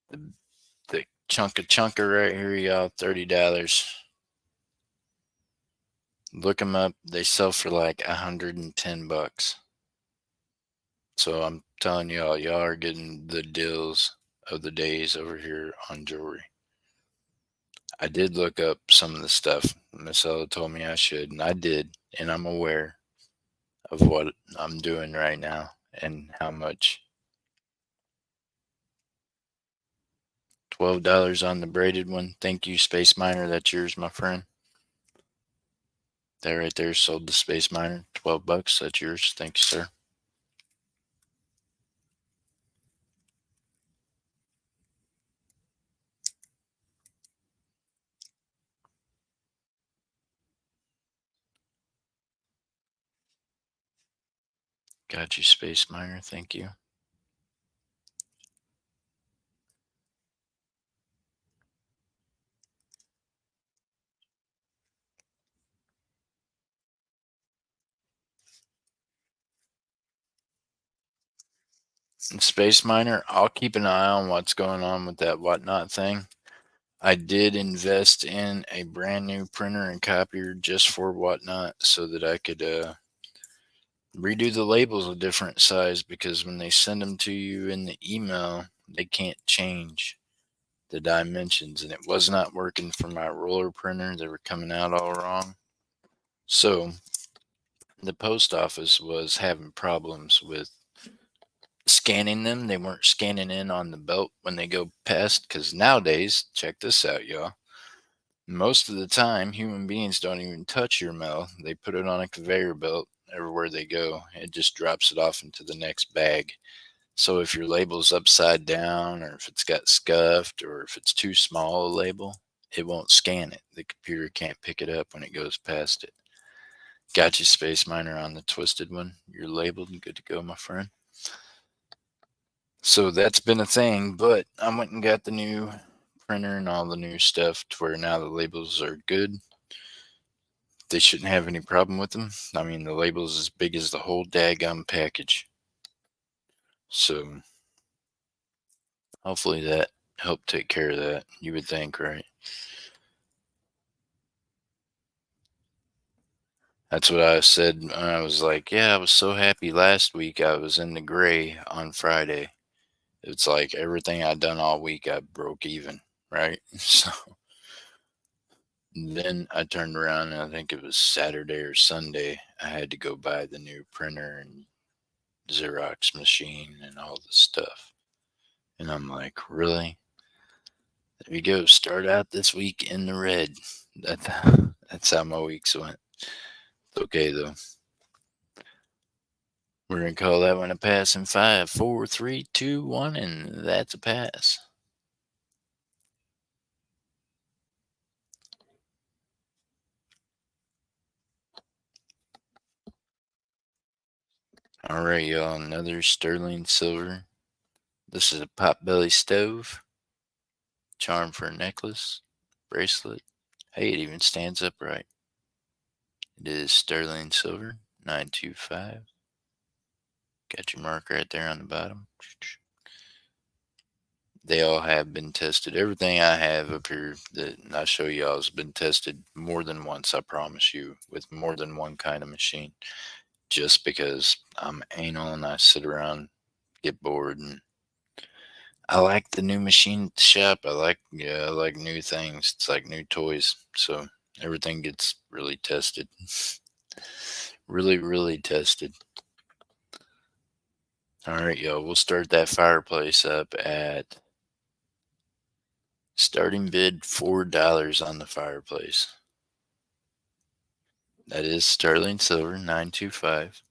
The, the chunker right here, y'all, $30. Look them up. They sell for like $110. So I'm telling y'all are getting the deals of the days over here on jewelry. I did look up some of the stuff. Miss Ella told me I should, and I did, and I'm aware of what I'm doing right now and how much. $12 on the braided one. Thank you, Space Miner. That's yours, my friend. That right there sold the Space Miner. $12. That's yours. Thank you, sir. Got you, Space Miner. Thank you. And Space Miner, I'll keep an eye on what's going on with that whatnot thing. I did invest in a brand new printer and copier just for whatnot so that I could redo the labels a different size, because when they send them to you in the email, they can't change the dimensions, and it was not working for my roller printer. They were coming out all wrong. So the post office was having problems with scanning them. They weren't scanning in on the belt when they go past, because nowadays, check this out, y'all. Most of the time, human beings don't even touch your mail. They put it on a conveyor belt everywhere they go. It just drops it off into the next bag. So if your label's upside down, or if it's got scuffed, or if it's too small a label, it won't scan it. The computer can't pick it up when it goes past it. Got you, Space Miner, on the twisted one. You're labeled and good to go, my friend. So that's been a thing, but I went and got the new printer and all the new stuff to where now the labels are good. They shouldn't have any problem with them. I mean, the label's as big as the whole daggum package. So hopefully that helped take care of that. You would think, right? That's what I said. I was like, yeah, I was so happy last week. I was in the gray on Friday. It's like everything I'd done all week, I broke even, right? So then I turned around and I think it was Saturday or Sunday. I had to go buy the new printer and Xerox machine and all the stuff. And I'm like, really? There you go. Start out this week in the red. That's how my weeks went. It's okay though. We're gonna call that one a pass in 5, 4, 3, 2, 1, and that's a pass. All right, y'all. Another sterling silver. This is a potbelly stove. Charm for a necklace, bracelet. Hey, it even stands upright. It is sterling silver, 925. Got your mark right there on the bottom. They all have been tested. Everything I have up here that I show y'all has been tested more than once, I promise you, with more than one kind of machine. Just because I'm anal and I sit around, get bored, and I like the new machine at the shop. I like new things. It's like new toys. So everything gets really tested. Really, really tested. All right, y'all. We'll start that fireplace up at starting bid $4 on the fireplace. That is sterling silver, 925.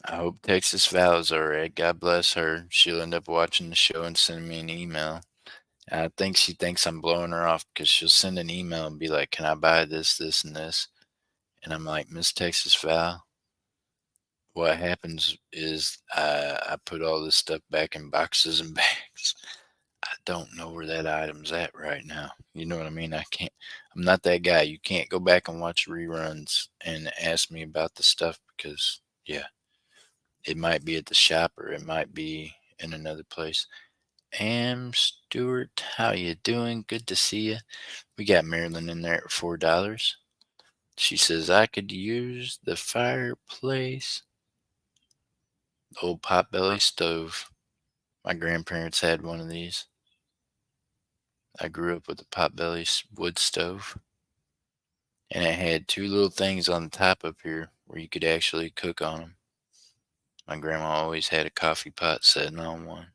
I hope Texas Val's alright. God bless her. She'll end up watching the show and sending me an email. I think she thinks I'm blowing her off because she'll send an email and be like, "Can I buy this, this, and this?" And I'm like, "Miss Texas Val, what happens is I put all this stuff back in boxes and bags. I don't know where that item's at right now. You know what I mean? I'm not that guy. You can't go back and watch reruns and ask me about the stuff because, yeah, it might be at the shop or it might be in another place. Am Stewart, how you doing? Good to see you. We got Marilyn in there at $4. She says I could use the fireplace, the old potbelly stove. My grandparents had one of these. I grew up with a potbelly wood stove, and it had two little things on the top up here where you could actually cook on them. My grandma always had a coffee pot sitting on one.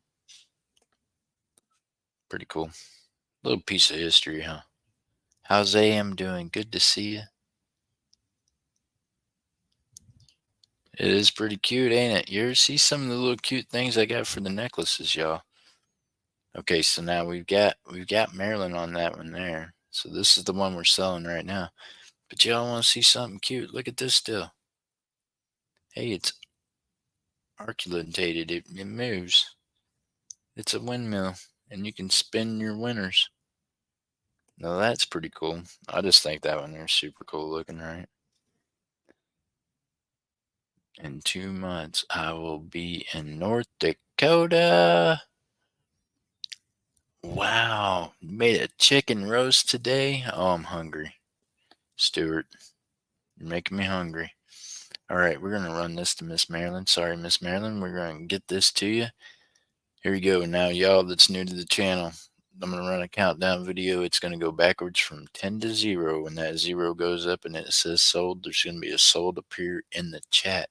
Pretty cool. Little piece of history, huh? How's AM doing? Good to see you. It is pretty cute, ain't it? You ever see some of the little cute things I got for the necklaces, y'all? Okay, so now we've got Maryland on that one there. So this is the one we're selling right now. But y'all want to see something cute? Look at this still. Hey, it's arculentated. It moves. It's a windmill, and you can spin your winners. Now that's pretty cool. I just think that one there's super cool looking, right? In 2 months, I will be in North Dakota. Wow, you made a chicken roast today? Oh, I'm hungry. Stuart, you're making me hungry. All right, we're going to run this to Miss Marilyn. Sorry, Miss Marilyn, we're going to get this to you. Here you go. Now, y'all that's new to the channel, I'm going to run a countdown video. It's going to go backwards from 10 to 0. When that 0 goes up and it says sold, there's going to be a sold appear in the chat.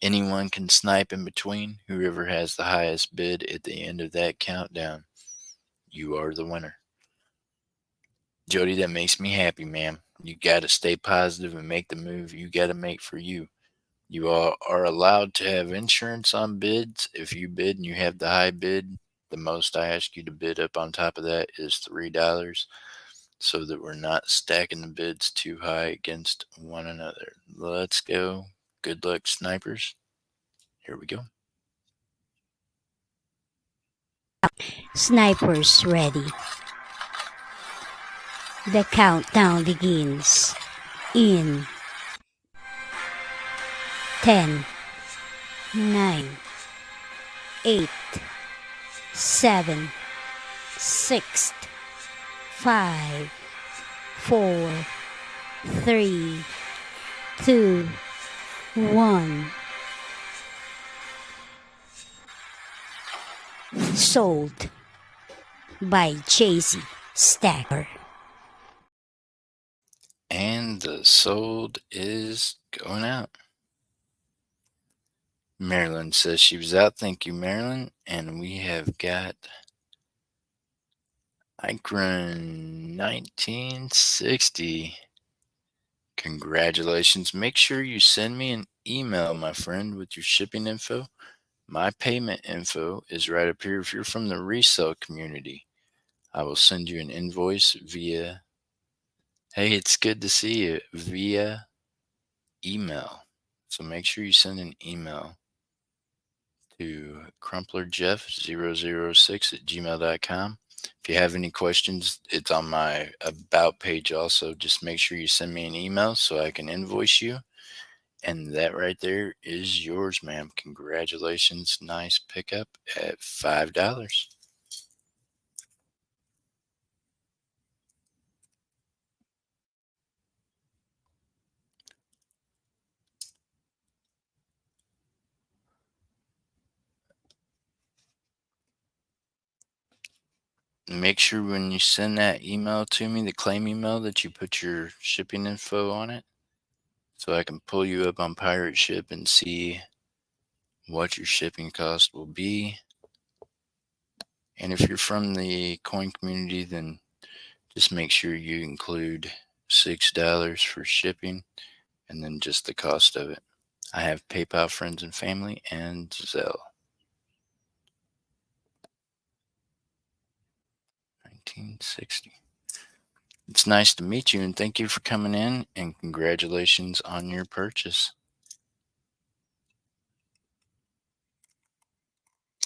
Anyone can snipe in between. Whoever has the highest bid at the end of that countdown, you are the winner. Jody, that makes me happy, ma'am. You got to stay positive and make the move you got to make for you. You all are allowed to have insurance on bids. If you bid and you have the high bid, the most I ask you to bid up on top of that is $3 so that we're not stacking the bids too high against one another. Let's go. Good luck, snipers. Here we go. Snipers ready. The countdown begins in 10, 9, 8, 7, 6, 5, 4, 3, 2, 1. Sold by Chasey Stacker. And the sold is going out. Marilyn says she was out. Thank you, Marilyn. And we have got Icron 1960. Congratulations. Make sure you send me an email, my friend, with your shipping info. My payment info is right up here. If you're from the resale community, I will send you an invoice via, hey, it's good to see you, via email. So make sure you send an email to crumplerjeff006 at gmail.com. If you have any questions, it's on my about page also. Just make sure you send me an email so I can invoice you. And that right there is yours, ma'am. Congratulations. Nice pickup at $5. Make sure when you send that email to me, the claim email, that you put your shipping info on it so I can pull you up on Pirate Ship and see what your shipping cost will be. And if you're from the coin community, then just make sure you include $6 for shipping and then just the cost of it. I have PayPal, friends and family, and Zelle. 1960. It's nice to meet you and thank you for coming in and congratulations on your purchase.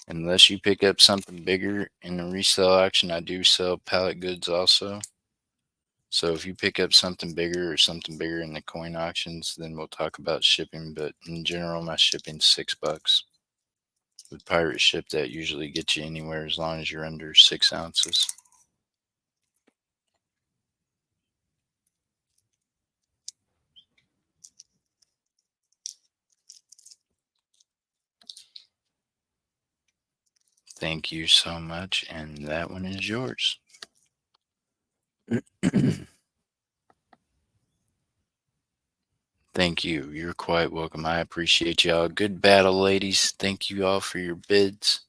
Unless you pick up something bigger in the resale auction, I do sell pallet goods also. So if you pick up something bigger or something bigger in the coin auctions, then we'll talk about shipping. But in general, my shipping's $6. With Pirate Ship, that usually gets you anywhere as long as you're under 6 ounces. Thank you so much, and that one is yours. Thank you. You're quite welcome. I appreciate y'all. Good battle, ladies. Thank you all for your bids.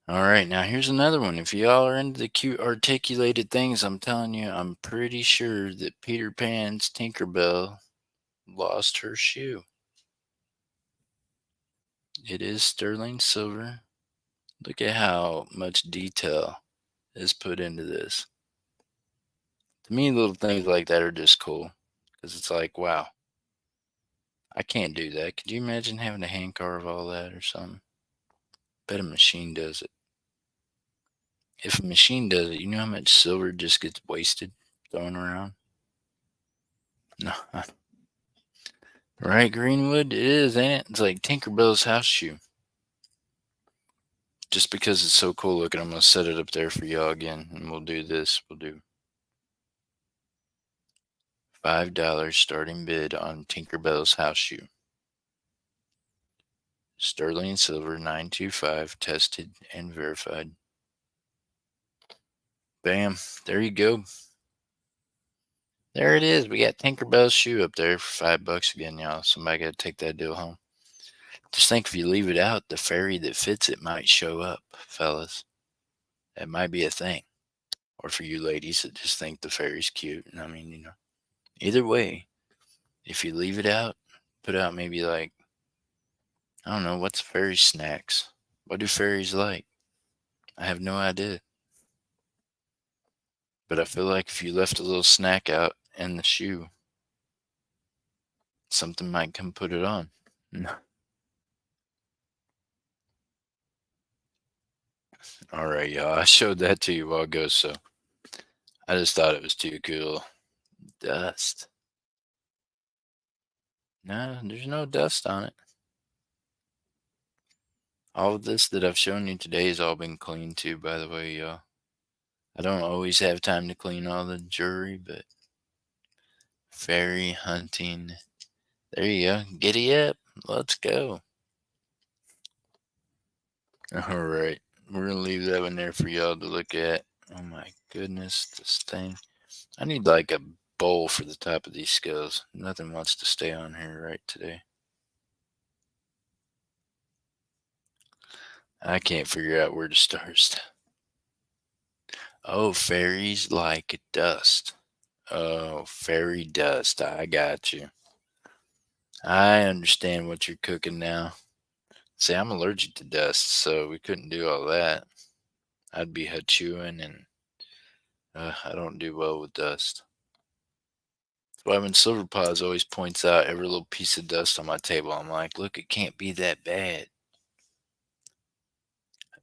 All right, now here's another one. If y'all are into the cute articulated things, I'm telling you, I'm pretty sure that Peter Pan's Tinkerbell lost her shoe. It is sterling silver. Look at how much detail is put into this. To me, little things like that are just cool because it's like, wow, I can't do that. Could you imagine having to hand carve all that or something? Bet a machine does it. If a machine does it, you know how much silver just gets wasted thrown around? No. Right, Greenwood? It is, ain't it? It's like Tinkerbell's house shoe. Just because it's so cool looking, I'm going to set it up there for y'all again. And we'll do this. We'll do $5 starting bid on Tinkerbell's house shoe. Sterling silver 925, tested and verified. Bam. There you go. There it is. We got Tinkerbell's shoe up there for $5 again, y'all. Somebody got to take that deal home. Just think if you leave it out, the fairy that fits it might show up, fellas. That might be a thing. Or for you ladies that just think the fairy's cute. I mean, either way, If you leave it out, put out maybe like, I don't know, what's fairy snacks? What do fairies like? I have no idea. But I feel like if you left a little snack out in the shoe, something might come put it on. All right, y'all. I showed that to you a while ago, so I just thought it was too cool. Dust. No, there's no dust on it. All of this that I've shown you today has all been cleaned too, by the way, y'all. I don't always have time to clean all the jewelry, but fairy hunting. There you go. Giddy up. Let's go. All right. We're going to leave that one there for y'all to look at. Oh my goodness, this thing. I need like a bowl for the top of these scales. Nothing wants to stay on here right today. I can't figure out where to start. Oh, fairies like dust. Oh, fairy dust. I got you. I understand what you're cooking now. See, I'm allergic to dust, so we couldn't do all that. I'd be chewing, and I don't do well with dust. That's why when Silver Paws always points out every little piece of dust on my table, I'm like, look, it can't be that bad.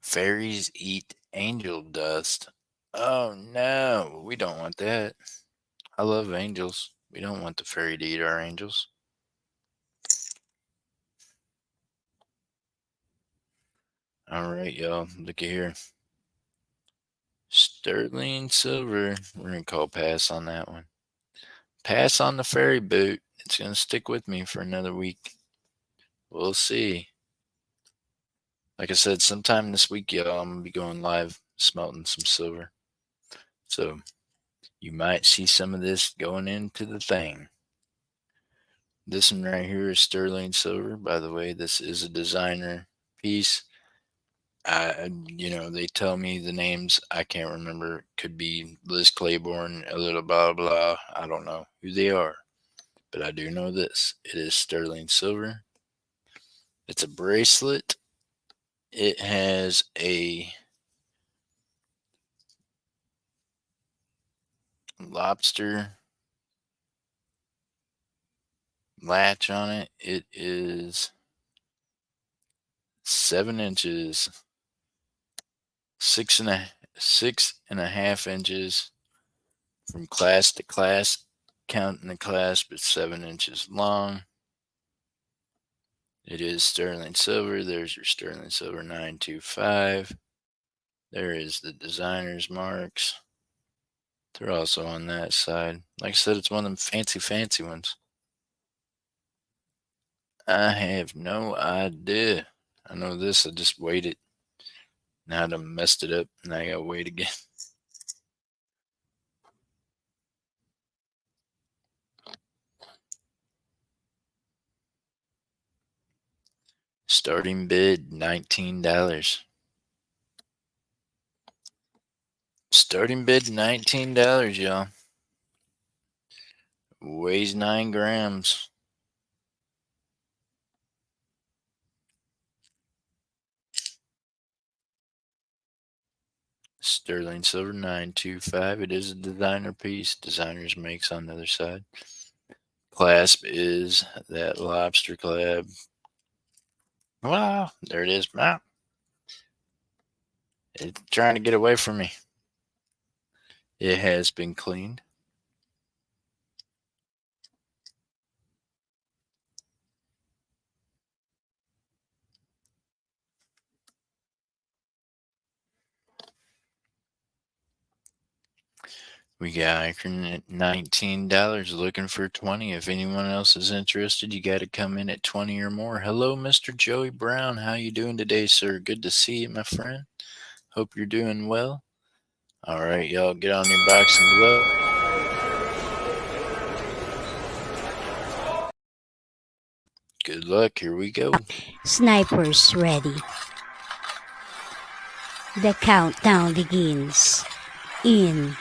Fairies eat angel dust. Oh no, we don't want that. I love angels. We don't want the fairy to eat our angels. All right, y'all. Look at here. Sterling silver. We're going to call pass on that one. Pass on the fairy boot. It's going to stick with me for another week. We'll see. Like I said, sometime this week, y'all, I'm going to be going live smelting some silver. So you might see some of this going into the thing. This one right here is sterling silver. By the way, this is a designer piece. They tell me the names. I can't remember. Could be Liz Claiborne, a little blah, blah. I don't know who they are. But I do know this. It is sterling silver. It's a bracelet. It has a lobster latch on it. It is 7 inches, 6.5 inches from clasp to clasp. Counting the clasp, it's 7 inches long. It is sterling silver. There's your sterling silver 925. There is the designer's marks. They're also on that side. Like I said, it's one of them fancy ones. I have no idea. I know this. I just waited. Now I messed it up, and I gotta wait again. Starting bid $19. Starting bid $19, y'all. Weighs 9 grams. Sterling silver 925. It is a designer piece. Designers makes on the other side. Clasp is that lobster clasp. Wow, there it is. Ah, it's trying to get away from me. It has been cleaned. We got Akron at $19, looking for 20. If anyone else is interested, you got to come in at 20 or more. Hello, Mr. Joey Brown. How you doing today, sir? Good to see you, my friend. Hope you're doing well. All right, y'all, get on your boxing glove. Good luck. Here we go. Snipers ready. The countdown begins in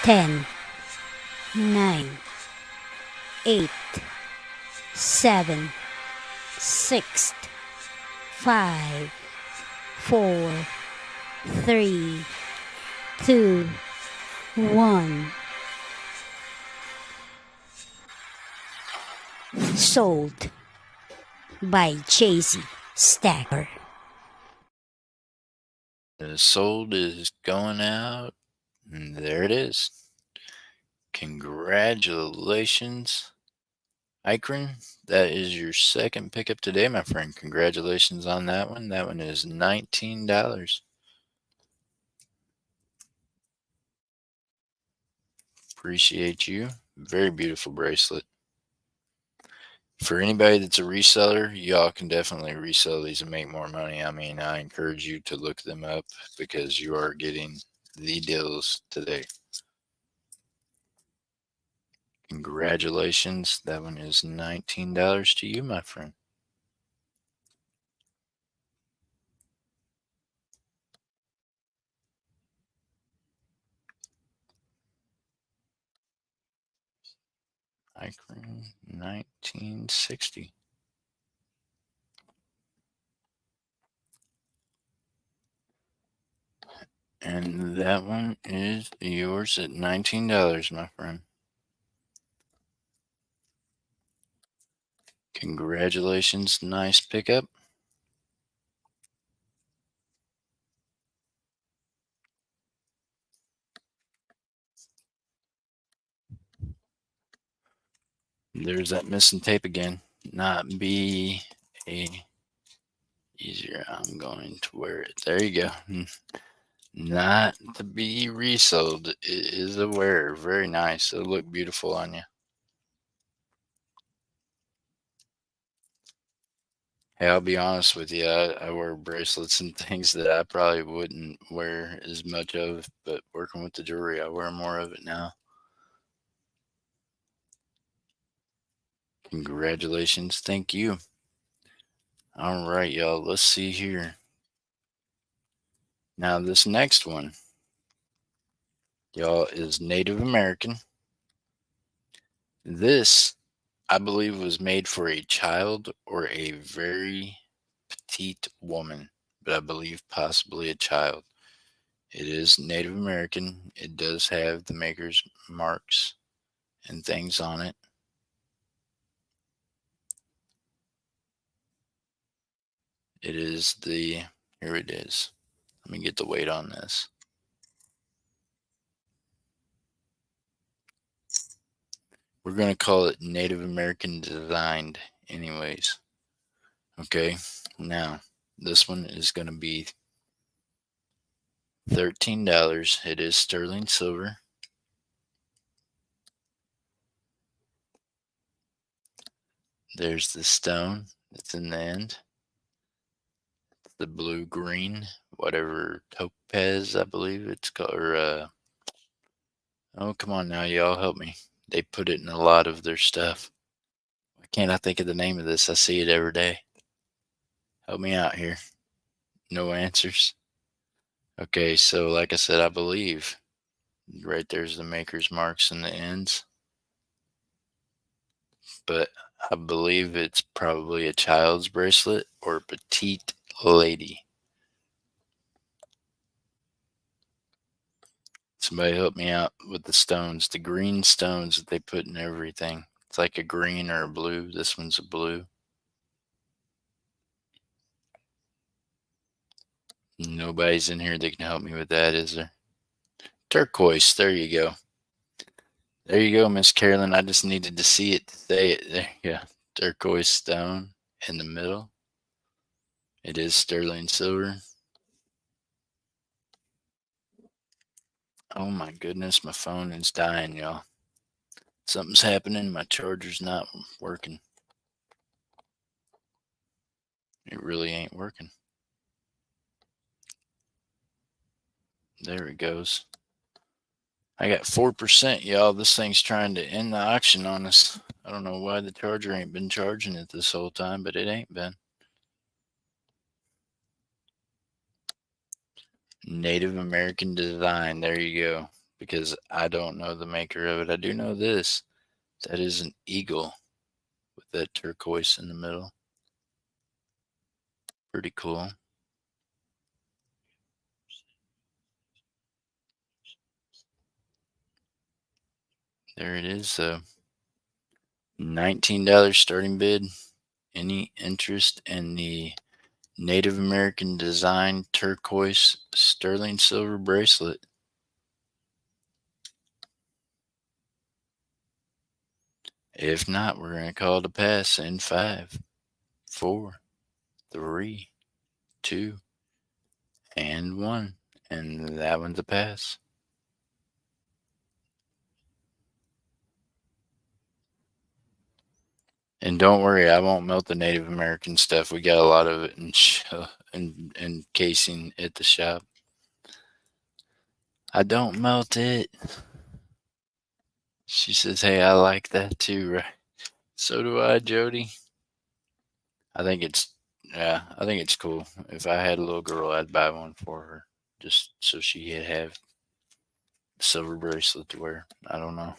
10, 9, 8, 7, 6, 5, 4, 3, 2, 1. Sold by Chasey Stacker. The sold is going out. And there it is. Congratulations, Ikron. That is your second pickup today, my friend. Congratulations on that one. That one is $19. Appreciate you. Very beautiful bracelet. For anybody that's a reseller, y'all can definitely resell these and make more money. I mean, I encourage you to look them up because you are getting the deals today. Congratulations. That one is $19 to you, my friend. Icon 1960. And that one is yours at $19, my friend. Congratulations. Nice pickup. There's that missing tape again. Not be a easier. I'm going to wear it. There you go. Not to be resold. It is a wear. Very nice. It'll look beautiful on you. Hey, I'll be honest with you. I wear bracelets and things that I probably wouldn't wear as much of, but working with the jewelry, I wear more of it now. Congratulations. Thank you. All right, y'all. Let's see here. Now, this next one, y'all, is Native American. This, I believe, was made for a child or a very petite woman, but I believe possibly a child. It is Native American. It does have the maker's marks and things on it. It is the, here it is. Let me get the weight on this. We're going to call it Native American designed, anyways. Okay, now this one is going to be $13. It is sterling silver. There's the stone that's in the end. The blue green, whatever topaz, I believe it's called. Or oh, come on now, y'all, help me. They put it in a lot of their stuff. Why can't I think of the name of this? I see it every day. Help me out here. No answers. Okay, so like I said, I believe right there's the maker's marks in the ends, but I believe it's probably a child's bracelet or a petite lady. Somebody help me out with the stones, the green stones that they put in everything. It's like a green or a blue. This one's a blue. Nobody's in here that can help me with that, is there? Turquoise. There you go. There you go, Miss Carolyn. I just needed to see it to say it. There you go. Turquoise stone in the middle. It is sterling silver. Oh my goodness, my phone is dying, y'all. Something's happening. My charger's not working. It really ain't working. There it goes. I got 4%, y'all. This thing's trying to end the auction on us. I don't know why the charger ain't been charging it this whole time, but it ain't been. Native American design. There you go. Because I don't know the maker of it. I do know this. That is an eagle with that turquoise in the middle. Pretty cool. There it is. $19 starting bid. Any interest in the Native American design turquoise sterling silver bracelet? If not, we're going to call it a pass in 5, 4, 3, 2, and 1. And that one's a pass. And don't worry, I won't melt the Native American stuff. We got a lot of it in casing at the shop. I don't melt it. She says, "Hey, I like that too, right?" So do I, Jody. I think it's yeah, I think it's cool. If I had a little girl, I'd buy one for her just so she could have a silver bracelet to wear. I don't know.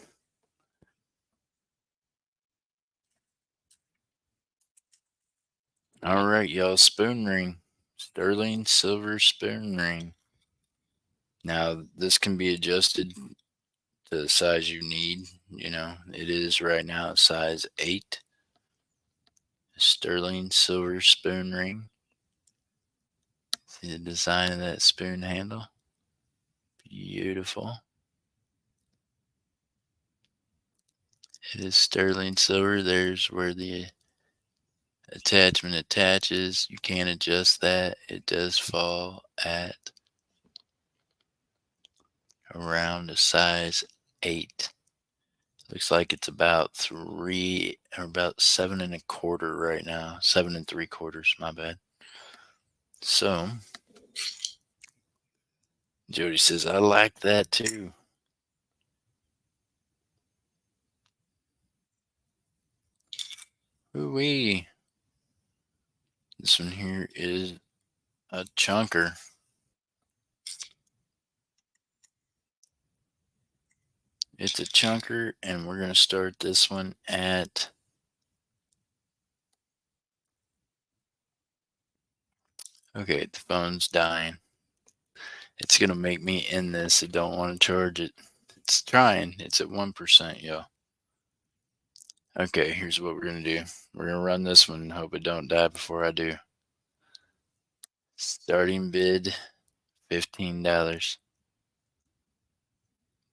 All right, y'all. Spoon ring, sterling silver spoon ring. Now this can be adjusted to the size you need. It is right now size 8. Sterling silver spoon ring. See the design of that spoon handle? Beautiful. It is sterling silver. There's where the attachment attaches. You can't adjust that. It does fall at around a size 8. Looks like it's about 3 or about 7 1/4 right now. 7 3/4, my bad. So, Jody says, I like that too. Ooh-wee. This one here is a chunker. It's a chunker, and we're going to start this one at okay, the phone's dying. It's going to make me end this. I don't want to charge it. It's trying. It's at 1%, y'all. Okay, here's what we're going to do. We're going to run this one and hope it don't die before I do. Starting bid, $15.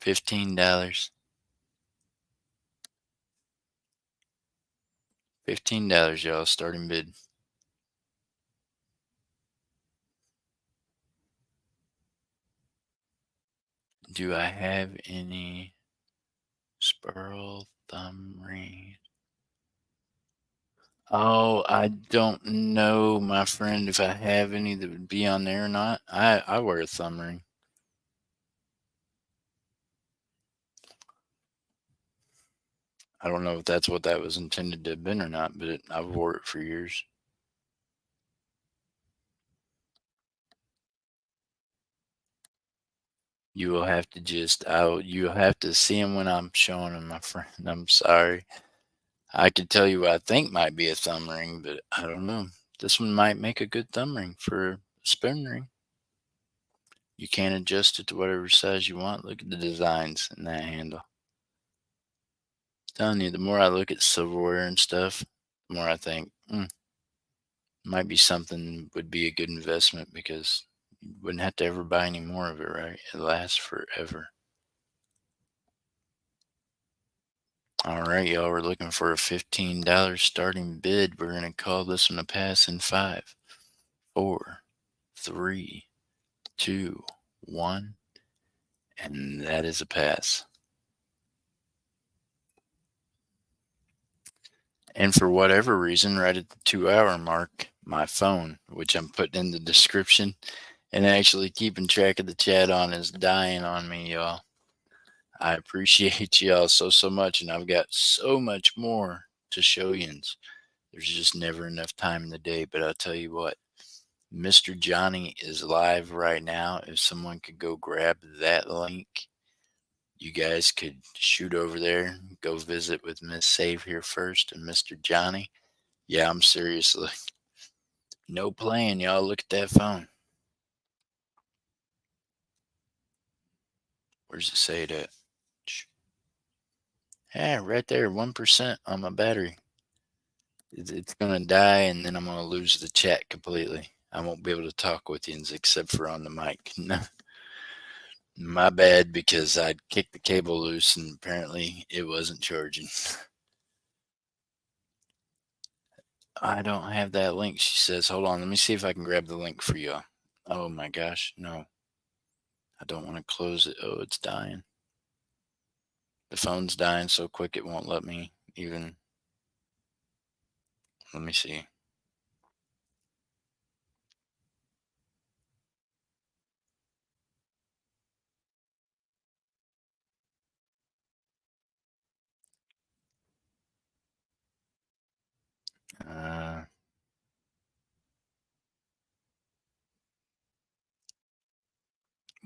$15. $15, y'all. Starting bid. Do I have any Sperl thumb ring? Oh, I don't know, my friend, if I have any that would be on there or not. I wear a thumb ring. I don't know if that's what that was intended to have been or not, but I've wore it for years. You will have to you'll have to see them when I'm showing them, my friend. I'm sorry. I could tell you what I think might be a thumb ring, but I don't know. This one might make a good thumb ring for a spoon ring. You can adjust it to whatever size you want. Look at the designs in that handle. Telling you, the more I look at silverware and stuff, the more I think, might be something would be a good investment because you wouldn't have to ever buy any more of it, right? It lasts forever. All right, y'all, we're looking for a $15 starting bid. We're going to call this one a pass in 5, 4, 3, 2, 1, and that is a pass. And for whatever reason, right at the 2-hour mark, my phone, which I'm putting in the description and actually keeping track of the chat on, is dying on me, y'all. I appreciate y'all so much, and I've got so much more to show you. There's just never enough time in the day, but I'll tell you what, Mr. Johnny is live right now. If someone could go grab that link, you guys could shoot over there, go visit with Miss Save here first and Mr. Johnny. Yeah, I'm seriously. No playing, y'all. Look at that phone. Where's it say that? Yeah, right there, 1% on my battery. It's gonna die, and then I'm gonna lose the chat completely. I won't be able to talk with you except for on the mic. No, my bad, because I'd kicked the cable loose and apparently it wasn't charging. I don't have that link, she says. Hold on, let me see if I can grab the link for you. Oh my gosh, no. I don't want to close it. Oh, it's dying. The phone's dying so quick it won't let me even. Let me see. Uh,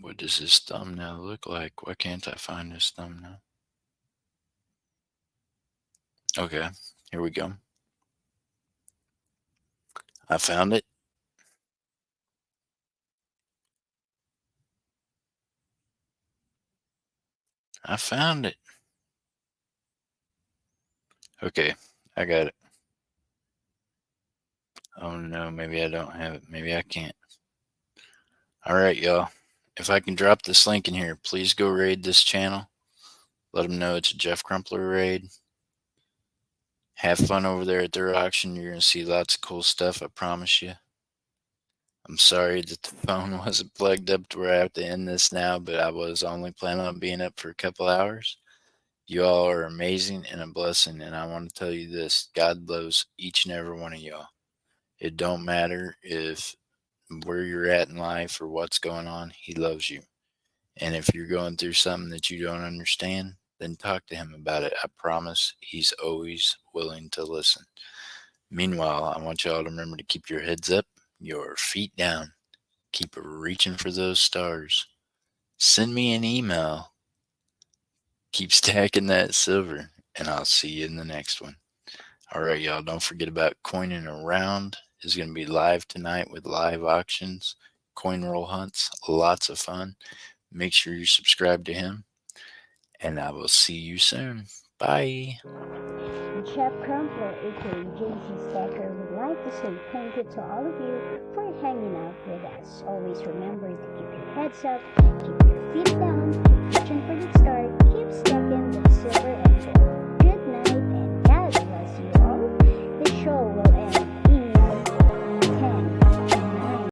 what does this thumbnail look like? Why can't I find this thumbnail? Okay, here we go. I found it. I found it. Okay, I got it. Oh no, maybe I don't have it. Maybe I can't. All right, y'all. If I can drop this link in here, please go raid this channel. Let them know it's a Jeff Crumpler raid. Have fun over there at their auction. You're going to see lots of cool stuff, I promise you. I'm sorry that the phone wasn't plugged up to where I have to end this now, but I was only planning on being up for a couple hours. You all are amazing and a blessing, and I want to tell you this: God loves each and every one of y'all. It don't matter if where you're at in life or what's going on, He loves you. And if you're going through something that you don't understand, then talk to Him about it. I promise He's always willing to listen. Meanwhile, I want y'all to remember to keep your heads up, your feet down. Keep reaching for those stars. Send me an email. Keep stacking that silver, and I'll see you in the next one. All right, y'all, don't forget about Coining Around. Is going to be live tonight with live auctions, coin roll hunts, lots of fun. Make sure you subscribe to him, and I will see you soon. Bye. Jeff Crumpler, aka JC Stacker, would like to say thank you to all of you for hanging out with us. Always remember to keep your heads up, keep your feet down, keep reaching for the star, keep stacking the silver and gold. Good night and God bless you all. The show will end